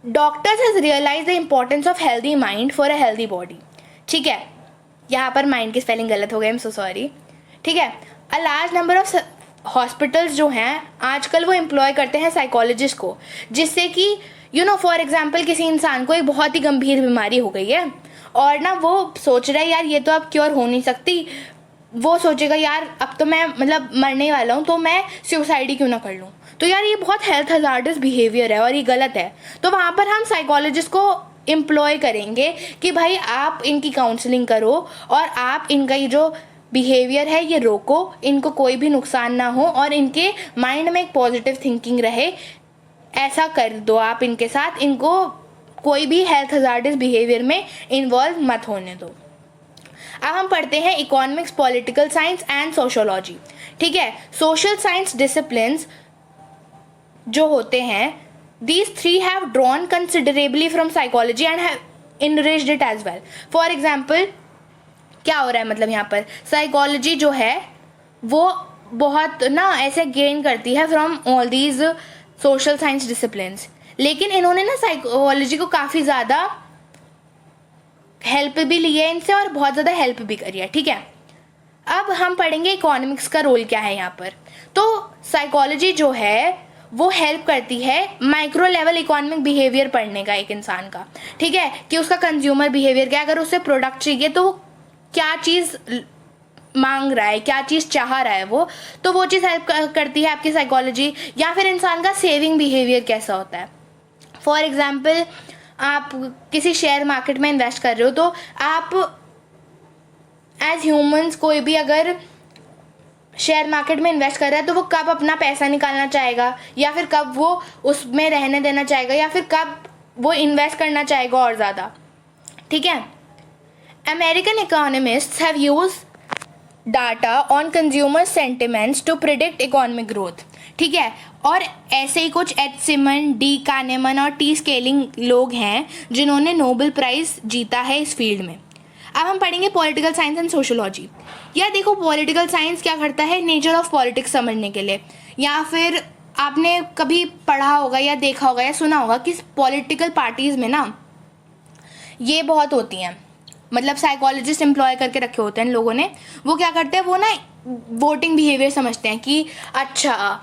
[SPEAKER 1] doctors has realise the importance of healthy mind for a healthy body. ठीक है, यहाँ पर माइंड की स्पेलिंग गलत हो गई, आई एम सो सॉरी। ठीक है, a large number of hospitals जो हैं आजकल वो एम्प्लॉय करते हैं साइकोलॉजिस्ट को, जिससे कि फॉर एग्जाम्पल किसी इंसान को एक बहुत ही गंभीर बीमारी हो गई है और ना वो सोच रहा है यार ये तो अब क्योर हो नहीं सकती, वो सोचेगा यार अब तो मैं मतलब मरने वाला हूँ, तो मैं सुसाइड ही क्यों ना कर लूँ, तो यार ये बहुत हेल्थ हजार्डस बिहेवियर है और ये गलत है। तो वहाँ पर हम साइकोलॉजिस्ट को एम्प्लॉय करेंगे कि भाई आप इनकी काउंसलिंग करो और आप इनका ये जो बिहेवियर है ये रोको, इनको कोई भी नुकसान ना हो और इनके माइंड में एक पॉजिटिव थिंकिंग रहे, ऐसा कर दो आप इनके साथ, इनको कोई भी हेल्थ हजार्डस बिहेवियर में इन्वॉल्व मत होने दो। अब हम पढ़ते हैं economics, political science and sociology. ठीक है, सोशल साइंस डिसिप्लिन्स जो होते हैं, these three have drawn considerably from psychology and have enriched it as well. For example, क्या हो रहा है, मतलब यहाँ पर साइकोलॉजी जो है वो बहुत ना ऐसे गेन करती है from all these social science disciplines, लेकिन इन्होंने ना साइकोलॉजी को काफ़ी ज़्यादा हेल्प भी ली है इनसे और बहुत ज़्यादा हेल्प भी करी है। ठीक है, अब हम पढ़ेंगे इकोनॉमिक्स का रोल क्या है यहाँ पर। तो साइकोलॉजी जो है वो हेल्प करती है माइक्रो लेवल इकोनॉमिक बिहेवियर पढ़ने का एक इंसान का। ठीक है, कि उसका कंज्यूमर बिहेवियर क्या, अगर उसे प्रोडक्ट चाहिए तो वो क्या चीज़ मांग रहा है, क्या चीज़ चाह रहा है वो, तो वो चीज़ हेल्प करती है आपकी साइकोलॉजी। या फिर इंसान का सेविंग बिहेवियर कैसा होता है, फॉर एग्जाम्पल आप किसी शेयर मार्केट में इन्वेस्ट कर रहे हो, तो आप एज ह्यूमंस कोई भी अगर शेयर मार्केट में इन्वेस्ट कर रहा है तो वो कब अपना पैसा निकालना चाहेगा, या फिर कब वो उसमें रहने देना चाहेगा, या फिर कब वो इन्वेस्ट करना चाहेगा और ज़्यादा। ठीक है, American economists have used data on consumer sentiments to predict economic growth. ठीक है, और ऐसे ही कुछ एच सिमन, डी कानेमन और टी स्केलिंग लोग हैं जिन्होंने नोबेल प्राइज़ जीता है इस फील्ड में। अब हम पढ़ेंगे पॉलिटिकल साइंस एंड सोशोलॉजी। या देखो पॉलिटिकल साइंस क्या करता है, नेचर ऑफ पॉलिटिक्स समझने के लिए, या फिर आपने कभी पढ़ा होगा या देखा होगा या सुना होगा कि पॉलिटिकल पार्टीज़ में ना ये बहुत होती हैं, मतलब साइकोलॉजिस्ट एम्प्लॉय करके रखे होते हैं लोगों ने। वो क्या करते हैं, वो ना वोटिंग बिहेवियर समझते हैं कि अच्छा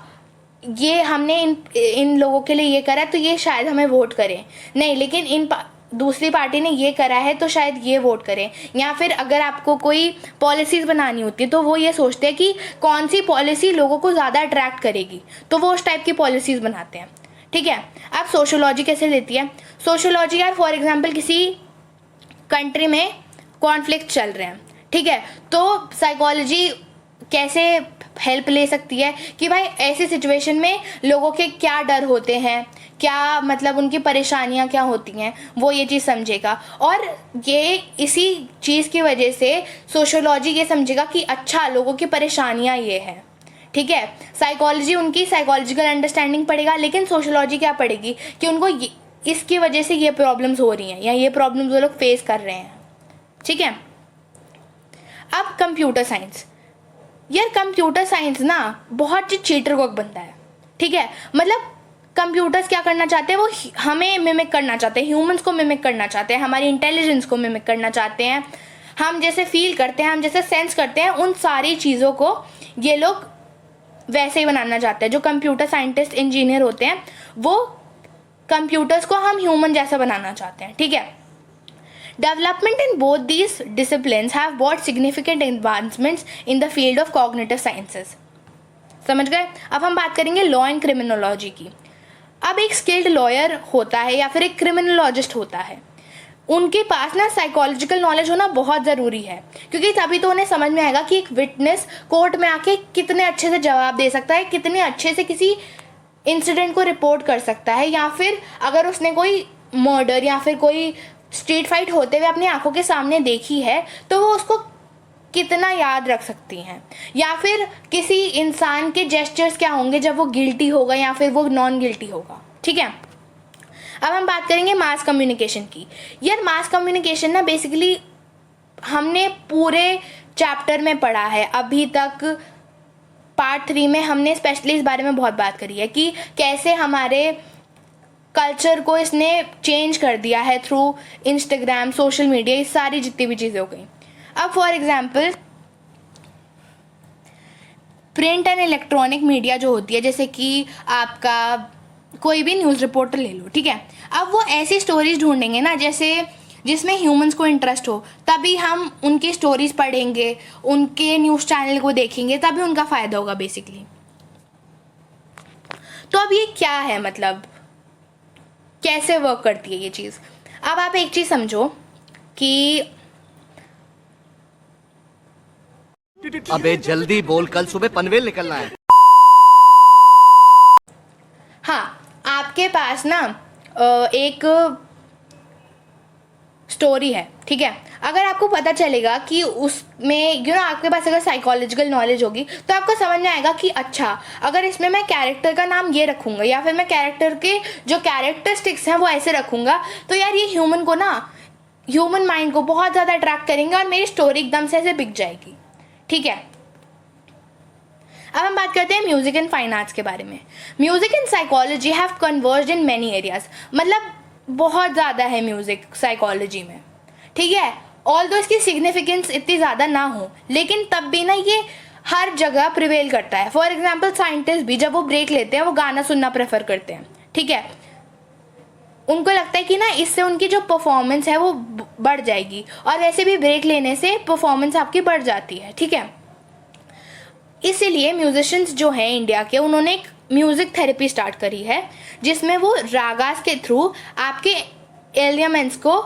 [SPEAKER 1] ये हमने इन लोगों के लिए ये करा तो ये शायद हमें वोट करें, नहीं लेकिन दूसरी पार्टी ने ये करा है तो शायद ये वोट करें। या फिर अगर आपको कोई पॉलिसीज़ बनानी होती है तो वो ये सोचते हैं कि कौन सी पॉलिसी लोगों को ज़्यादा अट्रैक्ट करेगी, तो वो उस टाइप की पॉलिसीज़ बनाते हैं। ठीक है, अब सोशोलॉजी कैसे लेती है, सोशोलॉजी यार फॉर एग्जांपल किसी कंट्री में कॉन्फ्लिक्ट चल रहे हैं। ठीक है, तो साइकोलॉजी कैसे हेल्प ले सकती है कि भाई ऐसी सिचुएशन में लोगों के क्या डर होते हैं, क्या मतलब उनकी परेशानियां क्या होती हैं, वो ये चीज़ समझेगा। और ये इसी चीज़ की वजह से सोशोलॉजी ये समझेगा कि अच्छा लोगों की परेशानियां ये हैं। ठीक है, साइकोलॉजी उनकी साइकोलॉजिकल अंडरस्टैंडिंग पढ़ेगा, लेकिन सोशोलॉजी क्या पढ़ेगी कि उनको इसकी वजह से ये प्रॉब्लम्स हो रही हैं या ये प्रॉब्लम्स वो लोग फेस कर रहे हैं। ठीक है, अब कंप्यूटर साइंस। यार कंप्यूटर साइंस ना बहुत चीटर वर्क बनता है। ठीक है, मतलब कंप्यूटर्स क्या करना चाहते हैं, वो हमें मिमिक करना चाहते हैं, ह्यूमंस को मिमिक करना चाहते हैं, हमारी इंटेलिजेंस को मिमिक करना चाहते हैं, हम जैसे फील करते हैं, हम जैसे सेंस करते हैं, उन सारी चीज़ों को ये लोग वैसे ही बनाना चाहते हैं। जो कंप्यूटर साइंटिस्ट इंजीनियर होते हैं वो कंप्यूटर्स को हम ह्यूमन जैसा बनाना चाहते हैं। ठीक है, development in both these disciplines have bought significant advancements in the field of cognitive sciences. समझ गए। अब हम बात करेंगे लॉ एंड क्रिमिनोलॉजी की। अब एक स्किल्ड लॉयर होता है या फिर एक क्रिमिनोलॉजिस्ट होता है, उनके पास ना साइकोलॉजिकल नॉलेज होना बहुत ज़रूरी है, क्योंकि तभी तो उन्हें समझ में आएगा कि एक विटनेस कोर्ट में आके कितने अच्छे से जवाब दे सकता है, कितने अच्छे से किसी इंसिडेंट को रिपोर्ट कर सकता है, या फिर अगर उसने कोई मर्डर या फिर कोई स्ट्रीट फाइट होते हुए अपनी आंखों के सामने देखी है तो वो उसको कितना याद रख सकती हैं, या फिर किसी इंसान के जेस्चर्स क्या होंगे जब वो गिल्टी होगा या फिर वो नॉन गिल्टी होगा। ठीक है, अब हम बात करेंगे मास कम्युनिकेशन की। यार मास कम्युनिकेशन ना बेसिकली हमने पूरे चैप्टर में पढ़ा है अभी तक। पार्ट 3 में हमने स्पेशली इस बारे में बहुत बात करी है कि कैसे हमारे कल्चर को इसने चेंज कर दिया है थ्रू इंस्टाग्राम, सोशल मीडिया, ये सारी जितनी भी चीज़ें हो गई। अब for example print and electronic media जो होती है, जैसे कि आपका कोई भी न्यूज़ रिपोर्टर ले लो, ठीक है, अब वो ऐसी स्टोरीज ढूंढेंगे ना जैसे जिसमें ह्यूमंस को इंटरेस्ट हो, तभी हम उनकी स्टोरीज पढ़ेंगे, उनके न्यूज़ चैनल को देखेंगे, तभी उनका फ़ायदा होगा बेसिकली। तो अब ये क्या है, मतलब कैसे वर्क करती है ये चीज़। अब आप एक चीज़ समझो कि
[SPEAKER 2] अबे जल्दी बोल, कल सुबह पनवेल निकलना है।
[SPEAKER 1] हाँ, आपके पास ना एक स्टोरी है, ठीक है, अगर आपको पता चलेगा कि उसमें आपके पास अगर साइकोलॉजिकल नॉलेज होगी तो आपको समझ में आएगा कि अच्छा अगर इसमें मैं कैरेक्टर का नाम ये रखूँगा या फिर मैं कैरेक्टर के जो कैरेक्टरिस्टिक्स हैं वो ऐसे रखूँगा, तो यार ये ह्यूमन माइंड को बहुत ज़्यादा अट्रैक्ट करेंगे और मेरी स्टोरी एकदम से ऐसे बिक जाएगी। ठीक है, अब हम बात करते हैं म्यूजिक एंड फाइन आर्ट्स के बारे में। Music and psychology have converged in many areas, मतलब बहुत ज़्यादा है म्यूजिक साइकोलॉजी में। ठीक है, ऑल्दो इसकी सिग्निफिकेंस इतनी ज़्यादा ना हो, लेकिन तब भी ना ये हर जगह प्रिवेल करता है। फॉर एग्जाम्पल साइंटिस्ट भी जब वो ब्रेक लेते हैं वो गाना सुनना प्रेफर करते हैं। ठीक है, उनको लगता है कि ना इससे उनकी जो परफॉर्मेंस है वो बढ़ जाएगी, और वैसे भी ब्रेक लेने से परफॉर्मेंस आपकी बढ़ जाती है। ठीक है, इसीलिए म्यूजिशियंस जो हैं इंडिया के, उन्होंने एक म्यूज़िक थेरेपी स्टार्ट करी है जिसमें वो रागास के थ्रू आपके एलिमेंट्स को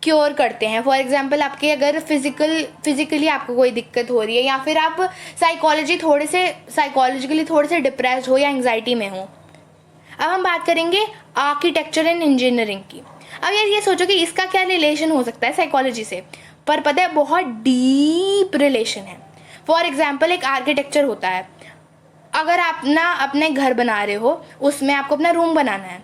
[SPEAKER 1] क्योर करते हैं। फॉर एग्जांपल आपके अगर फिजिकली आपको कोई दिक्कत हो रही है या फिर आप साइकोलॉजिकली थोड़े से डिप्रेस्ड हो या एंग्जाइटी में हो। अब हम बात करेंगे आर्किटेक्चर एंड इंजीनियरिंग की। अब यार ये सोचो कि इसका क्या रिलेशन हो सकता है साइकोलॉजी से, पर पता है बहुत डीप रिलेशन है। फॉर एग्जाम्पल एक आर्किटेक्चर होता है, अगर आप ना अपने घर बना रहे हो, उसमें आपको अपना रूम बनाना है,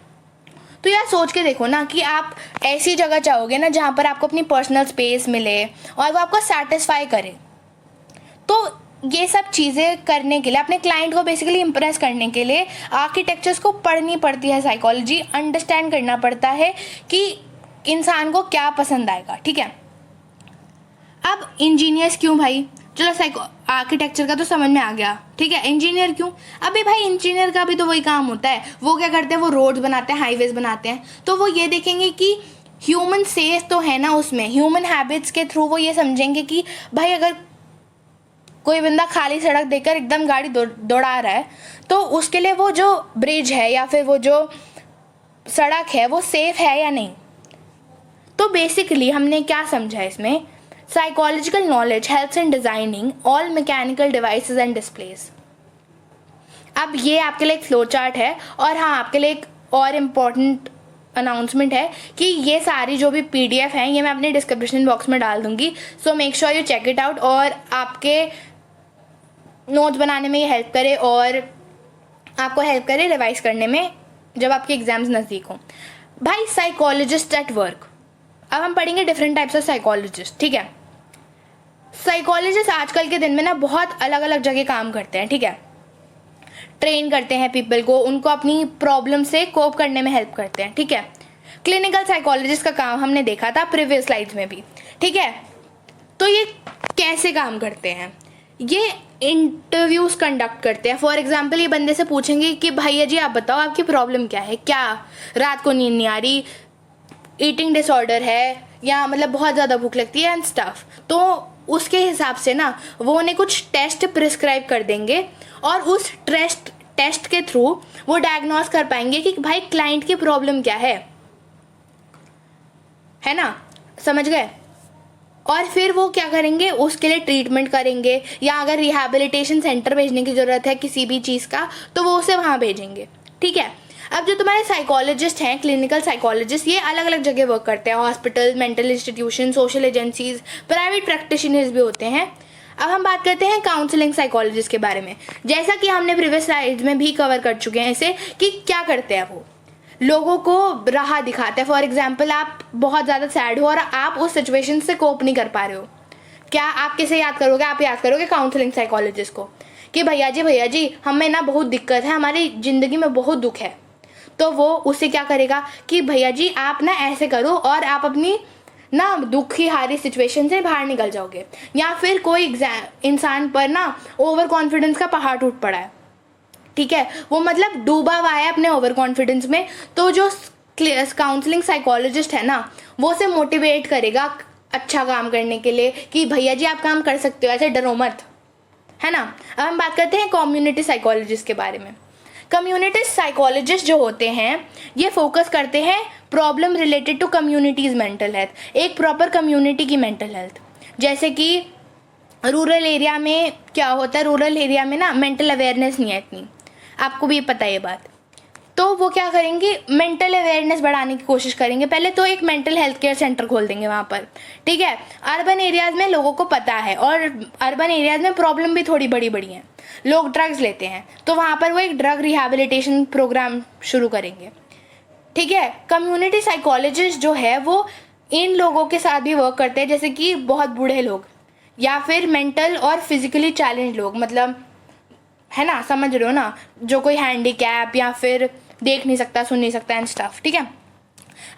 [SPEAKER 1] तो यार सोच के देखो ना कि आप ऐसी जगह चाहोगे ना जहाँ पर आपको अपनी पर्सनल स्पेस मिले और वो आपको सेटिस्फाई करे। तो ये सब चीज़ें करने के लिए, अपने क्लाइंट को बेसिकली इम्प्रेस करने के लिए आर्किटेक्चर्स को पढ़नी पड़ती है साइकोलॉजी, अंडरस्टैंड करना पड़ता है कि इंसान को क्या पसंद आएगा। ठीक है, अब इंजीनियर्स क्यों भाई, चलो आर्किटेक्चर का तो समझ में आ गया, ठीक है, इंजीनियर क्यों? अबे भाई इंजीनियर का भी तो वही काम होता है। वो क्या करते हैं, वो रोड्स बनाते हैं, हाईवेज बनाते हैं, तो वो ये देखेंगे कि ह्यूमन सेफ तो है ना उसमें। ह्यूमन हैबिट्स के थ्रू वो ये समझेंगे कि भाई अगर कोई बंदा खाली सड़क देखकर एकदम गाड़ी दौड़ा रहा है तो उसके लिए वो जो ब्रिज है या फिर वो जो सड़क है वो सेफ है या नहीं। तो बेसिकली हमने क्या समझा इसमें, psychological knowledge helps in designing all mechanical devices and displace. अब ये आपके लिए एक फ्लो चार्ट है, और हाँ आपके लिए एक और इम्पॉर्टेंट अनाउंसमेंट है कि ये सारी जो भी PDF हैं ये मैं अपने डिस्क्रिप्शन बॉक्स में डाल दूंगी, so make sure you check it out, और आपके नोट्स बनाने में ये हेल्प करे और आपको हेल्प करे रिवाइज करने में जब आपके एग्जाम्स नज़दीक हों। भाई साइकोलॉजिस्ट एट वर्क, अब हम पढ़ेंगे डिफरेंट टाइप्स ऑफ साइकोलॉजिस्ट। ठीक है, साइकोलॉजिस्ट आजकल के दिन में ना बहुत अलग अलग जगह काम करते हैं। ठीक है, ट्रेन करते हैं पीपल को, उनको अपनी प्रॉब्लम से कोप करने में हेल्प करते हैं। ठीक है, क्लिनिकल साइकोलॉजिस्ट का काम हमने देखा था प्रीवियस स्लाइड्स में भी। ठीक है, तो ये कैसे काम करते हैं, ये इंटरव्यूज कंडक्ट करते हैं। फॉर एग्जाम्पल ये बंदे से पूछेंगे कि भैया जी आप बताओ आपकी प्रॉब्लम क्या है, क्या रात को नींद नहीं आ रही, ईटिंग डिसऑर्डर है, या मतलब बहुत ज़्यादा भूख लगती है एंड स्टफ। तो उसके हिसाब से ना वो उन्हें कुछ टेस्ट प्रिस्क्राइब कर देंगे और उस टेस्ट के थ्रू वो डायग्नोस कर पाएंगे कि भाई क्लाइंट की प्रॉब्लम क्या है ना, समझ गए। और फिर वो क्या करेंगे, उसके लिए ट्रीटमेंट करेंगे, या अगर रिहैबिलिटेशन सेंटर भेजने की ज़रूरत है किसी भी चीज़ का तो वो उसे वहाँ भेजेंगे। ठीक है, अब जो तुम्हारे साइकोलॉजिस्ट हैं, क्लिनिकल साइकोलॉजिस्ट, ये अलग अलग जगह वर्क करते हैं, hospital, mental institution, social agencies, private practitioners भी होते हैं। अब हम बात करते हैं काउंसलिंग साइकोलॉजिस्ट के बारे में। जैसा कि हमने प्रीवियस स्लाइड्स में भी कवर कर चुके हैं इसे, कि क्या करते हैं वो, लोगों को राह दिखाते हैं। फॉर एग्जाम्पल, आप बहुत ज़्यादा सैड हो और आप उस सिचुएशन से कोप नहीं कर पा रहे हो, क्या आप किसे याद करोगे? आप याद करोगे काउंसलिंग साइकोलॉजिस्ट को, कि भैया जी हमें ना बहुत दिक्कत है, हमारी ज़िंदगी में बहुत दुख है। तो वो उससे क्या करेगा कि भैया जी आप ना ऐसे करो और आप अपनी ना दुखी हारी सिचुएशन से बाहर निकल जाओगे। या फिर कोई इंसान पर ना ओवर कॉन्फिडेंस का पहाड़ टूट पड़ा है, ठीक है, वो मतलब डूबा हुआ है अपने ओवर कॉन्फिडेंस में, तो जो काउंसलिंग साइकोलॉजिस्ट है ना, वो उसे मोटिवेट करेगा अच्छा काम करने के लिए, कि भैया जी आप काम कर सकते हो, ऐसे डरो मत, है ना। अब हम बात करते हैं कम्युनिटी साइकोलॉजिस्ट के बारे में। कम्युनिटी साइकोलॉजिस्ट जो होते हैं ये फोकस करते हैं problem related to communities mental health, एक प्रॉपर कम्युनिटी की मेंटल हेल्थ। जैसे कि रूरल एरिया में क्या होता है, रूरल एरिया में ना मेंटल अवेयरनेस नहीं है इतनी, आपको भी पता है ये बात। तो वो क्या करेंगे, मेंटल अवेयरनेस बढ़ाने की कोशिश करेंगे। पहले तो एक मेंटल हेल्थ केयर सेंटर खोल देंगे वहाँ पर, ठीक है। अर्बन एरियाज़ में लोगों को पता है, और अर्बन एरियाज़ में प्रॉब्लम भी थोड़ी बड़ी बड़ी हैं, लोग ड्रग्स लेते हैं, तो वहाँ पर वो एक ड्रग रिहैबिलिटेशन प्रोग्राम शुरू करेंगे, ठीक है। कम्युनिटी साइकोलॉजिस्ट जो है वो इन लोगों के साथ भी वर्क करते हैं, जैसे कि बहुत बूढ़े लोग या फिर मेंटल और फिजिकली चैलेंज लोग, मतलब है ना, समझ रहे हो ना, जो कोई हैंडीकैप या फिर देख नहीं सकता, सुन नहीं सकता एंड स्टफ, ठीक है।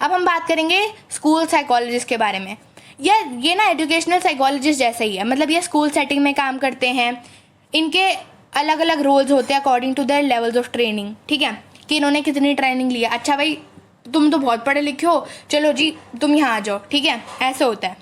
[SPEAKER 1] अब हम बात करेंगे स्कूल साइकोलॉजिस्ट के बारे में। ये ना एजुकेशनल साइकोलॉजिस्ट जैसा ही है, मतलब ये स्कूल सेटिंग में काम करते हैं। इनके अलग अलग रोल्स होते हैं according to their levels of training, ठीक है, कि इन्होंने कितनी ट्रेनिंग ली है। अच्छा भाई तुम तो बहुत पढ़े लिखे हो, चलो जी तुम यहाँ आ जाओ, ठीक है, ऐसे होता है।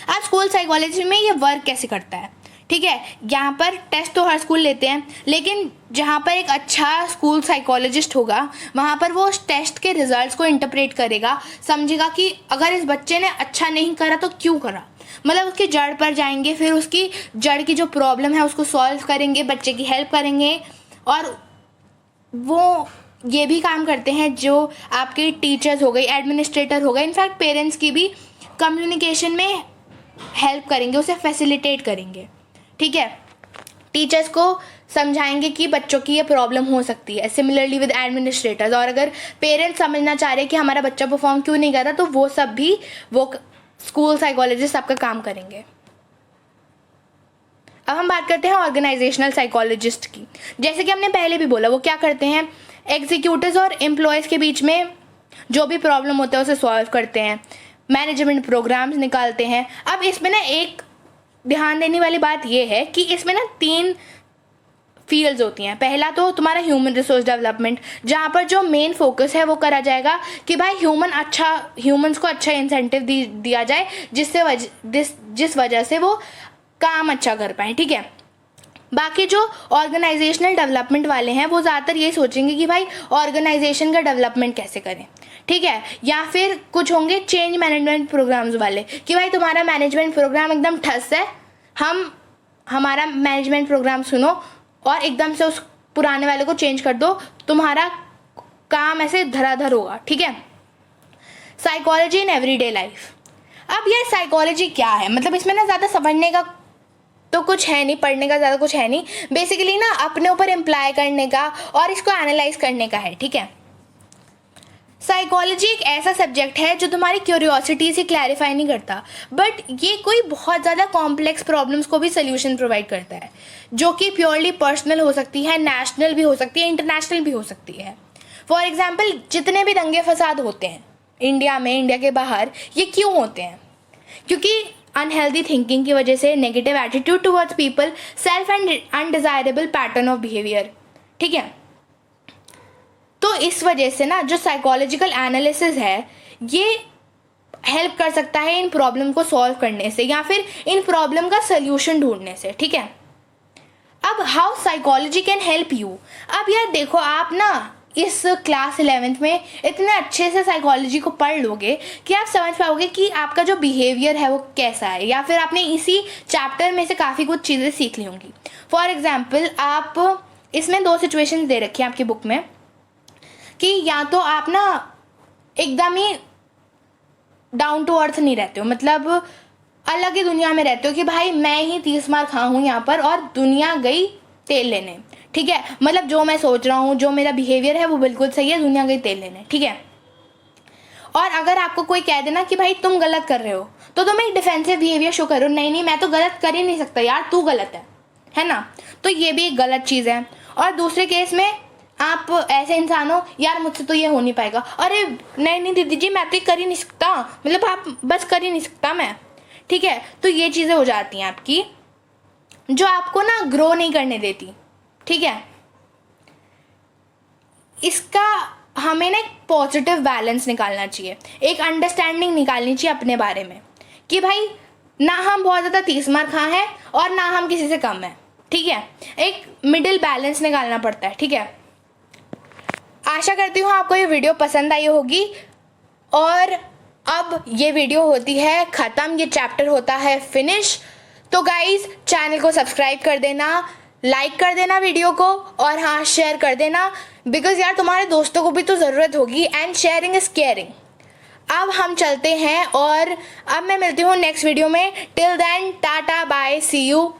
[SPEAKER 1] अब स्कूल साइकोलॉजी में ये वर्क कैसे करता है, ठीक है। यहाँ पर टेस्ट तो हर स्कूल लेते हैं, लेकिन जहाँ पर एक अच्छा स्कूल साइकोलॉजिस्ट होगा वहाँ पर वो उस टेस्ट के रिजल्ट्स को इंटरप्रेट करेगा, समझेगा कि अगर इस बच्चे ने अच्छा नहीं करा तो क्यों करा, मतलब उसकी जड़ पर जाएंगे, फिर उसकी जड़ की जो प्रॉब्लम है उसको सॉल्व करेंगे, बच्चे की हेल्प करेंगे। और वो ये भी काम करते हैं जो आपके टीचर्स हो गए, एडमिनिस्ट्रेटर हो गए, इनफैक्ट पेरेंट्स की भी कम्युनिकेशन में हेल्प करेंगे, उसे फैसिलिटेट करेंगे, ठीक है। टीचर्स को समझाएंगे कि बच्चों की ये प्रॉब्लम हो सकती है, सिमिलरली विद एडमिनिस्ट्रेटर्स। और अगर पेरेंट्स समझना चाह रहे हैं कि हमारा बच्चा परफॉर्म क्यों नहीं कर रहा, तो वो सब भी वो स्कूल साइकोलॉजिस्ट आपका काम करेंगे। अब हम बात करते हैं ऑर्गेनाइजेशनल साइकोलॉजिस्ट की। जैसे कि हमने पहले भी बोला, वो क्या करते हैं, एग्जीक्यूटिव्स और एम्प्लॉयज़ के बीच में जो भी प्रॉब्लम होता है उसे सॉल्व करते हैं, मैनेजमेंट प्रोग्राम्स निकालते हैं। अब इसमें ना एक ध्यान देने वाली बात यह है कि इसमें ना 3 फील्ड्स होती हैं। पहला तो तुम्हारा ह्यूमन रिसोर्स डेवलपमेंट, जहाँ पर जो मेन फोकस है वो करा जाएगा कि भाई ह्यूमंस को अच्छा इंसेंटिव दिया जाए, जिस वजह से वो काम अच्छा कर पाए, ठीक है। बाकी जो ऑर्गेनाइजेशनल डेवलपमेंट वाले हैं वो ज़्यादातर ये सोचेंगे कि भाई ऑर्गेनाइजेशन का डेवलपमेंट कैसे करें, ठीक है। या फिर कुछ होंगे चेंज मैनेजमेंट प्रोग्राम्स वाले, कि भाई तुम्हारा मैनेजमेंट प्रोग्राम एकदम ठस है, हमारा मैनेजमेंट प्रोग्राम सुनो और एकदम से उस पुराने वाले को चेंज कर दो, तुम्हारा काम ऐसे धराधर होगा, ठीक है। Psychology in everyday life. अब ये साइकोलॉजी क्या है, मतलब इसमें ना ज़्यादा समझने का तो कुछ है नहीं, पढ़ने का ज़्यादा कुछ है नहीं, बेसिकली ना अपने ऊपर इम्प्लाई करने का और इसको एनालाइज करने का है, ठीक है। साइकोलॉजी एक ऐसा सब्जेक्ट है जो तुम्हारी क्यूरियोसिटी से क्लैरिफाई नहीं करता, बट ये कोई बहुत ज़्यादा कॉम्प्लेक्स प्रॉब्लम्स को भी सोल्यूशन प्रोवाइड करता है, जो कि प्योरली पर्सनल हो सकती है, नेशनल भी हो सकती है, इंटरनेशनल भी हो सकती है। फॉर एग्जाम्पल, जितने भी दंगे फसाद होते हैं इंडिया में, इंडिया के बाहर, ये क्यों होते हैं? क्योंकि अनहेल्दी थिंकिंग की वजह से, negative attitude towards people, self and undesirable pattern of behaviour, ठीक है। तो इस वजह से ना जो साइकोलॉजिकल एनालिसिस है ये हेल्प कर सकता है इन प्रॉब्लम को सॉल्व करने से या फिर इन प्रॉब्लम का सल्यूशन ढूंढने से, ठीक है। अब how psychology can help you. अब यार देखो, आप ना इस क्लास 11th में इतने अच्छे से साइकोलॉजी को पढ़ लोगे कि आप समझ पाओगे कि आपका जो बिहेवियर है वो कैसा है, या फिर आपने इसी चैप्टर में से काफ़ी कुछ चीज़ें सीख ली होंगी। फॉर एग्जाम्पल, आप इसमें 2 सिचुएशंस दे रखी हैं आपकी बुक में, कि या तो आप ना एकदम ही डाउन टू अर्थ नहीं रहते हो, मतलब अलग ही दुनिया में रहते हो कि भाई मैं ही 30 मार खा हूँ यहाँ पर और दुनिया गई तेल लेने, ठीक है। मतलब जो मैं सोच रहा हूँ, जो मेरा बिहेवियर है वो बिल्कुल सही है, दुनिया गई तेल लेने, ठीक है। और अगर आपको कोई कह देना कि भाई तुम गलत कर रहे हो, तो तुम एक डिफेंसिव बिहेवियर शो करो, नहीं नहीं मैं तो गलत कर ही नहीं सकता यार, तू गलत है ना। तो ये भी एक गलत चीज़ है। और दूसरे केस में आप ऐसे इंसान हो, यार मुझसे तो ये हो नहीं पाएगा, अरे नहीं नहीं दीदी जी मैं तो ये कर ही नहीं सकता, मतलब आप बस कर ही नहीं सकता मैं, ठीक है। तो ये चीज़ें हो जाती हैं आपकी, जो आपको ना ग्रो नहीं करने देती, ठीक है। इसका हमें ना एक पॉजिटिव बैलेंस निकालना चाहिए, एक अंडरस्टैंडिंग निकालनी चाहिए अपने बारे में कि भाई ना हम बहुत ज़्यादा 30 मार खा हैं और ना हम किसी से कम हैं, ठीक है। एक मिडिल बैलेंस निकालना पड़ता है, ठीक है। आशा करती हूँ आपको ये वीडियो पसंद आई होगी। और अब ये वीडियो होती है ख़त्म, ये चैप्टर होता है फिनिश। तो गाइज़ चैनल को सब्सक्राइब कर देना, लाइक कर देना वीडियो को, और हाँ शेयर कर देना, बिकॉज़ यार तुम्हारे दोस्तों को भी तो ज़रूरत होगी, एंड शेयरिंग इज़ केयरिंग। अब हम चलते हैं और अब मैं मिलती हूँ नेक्स्ट वीडियो में। Till then tata bye see you.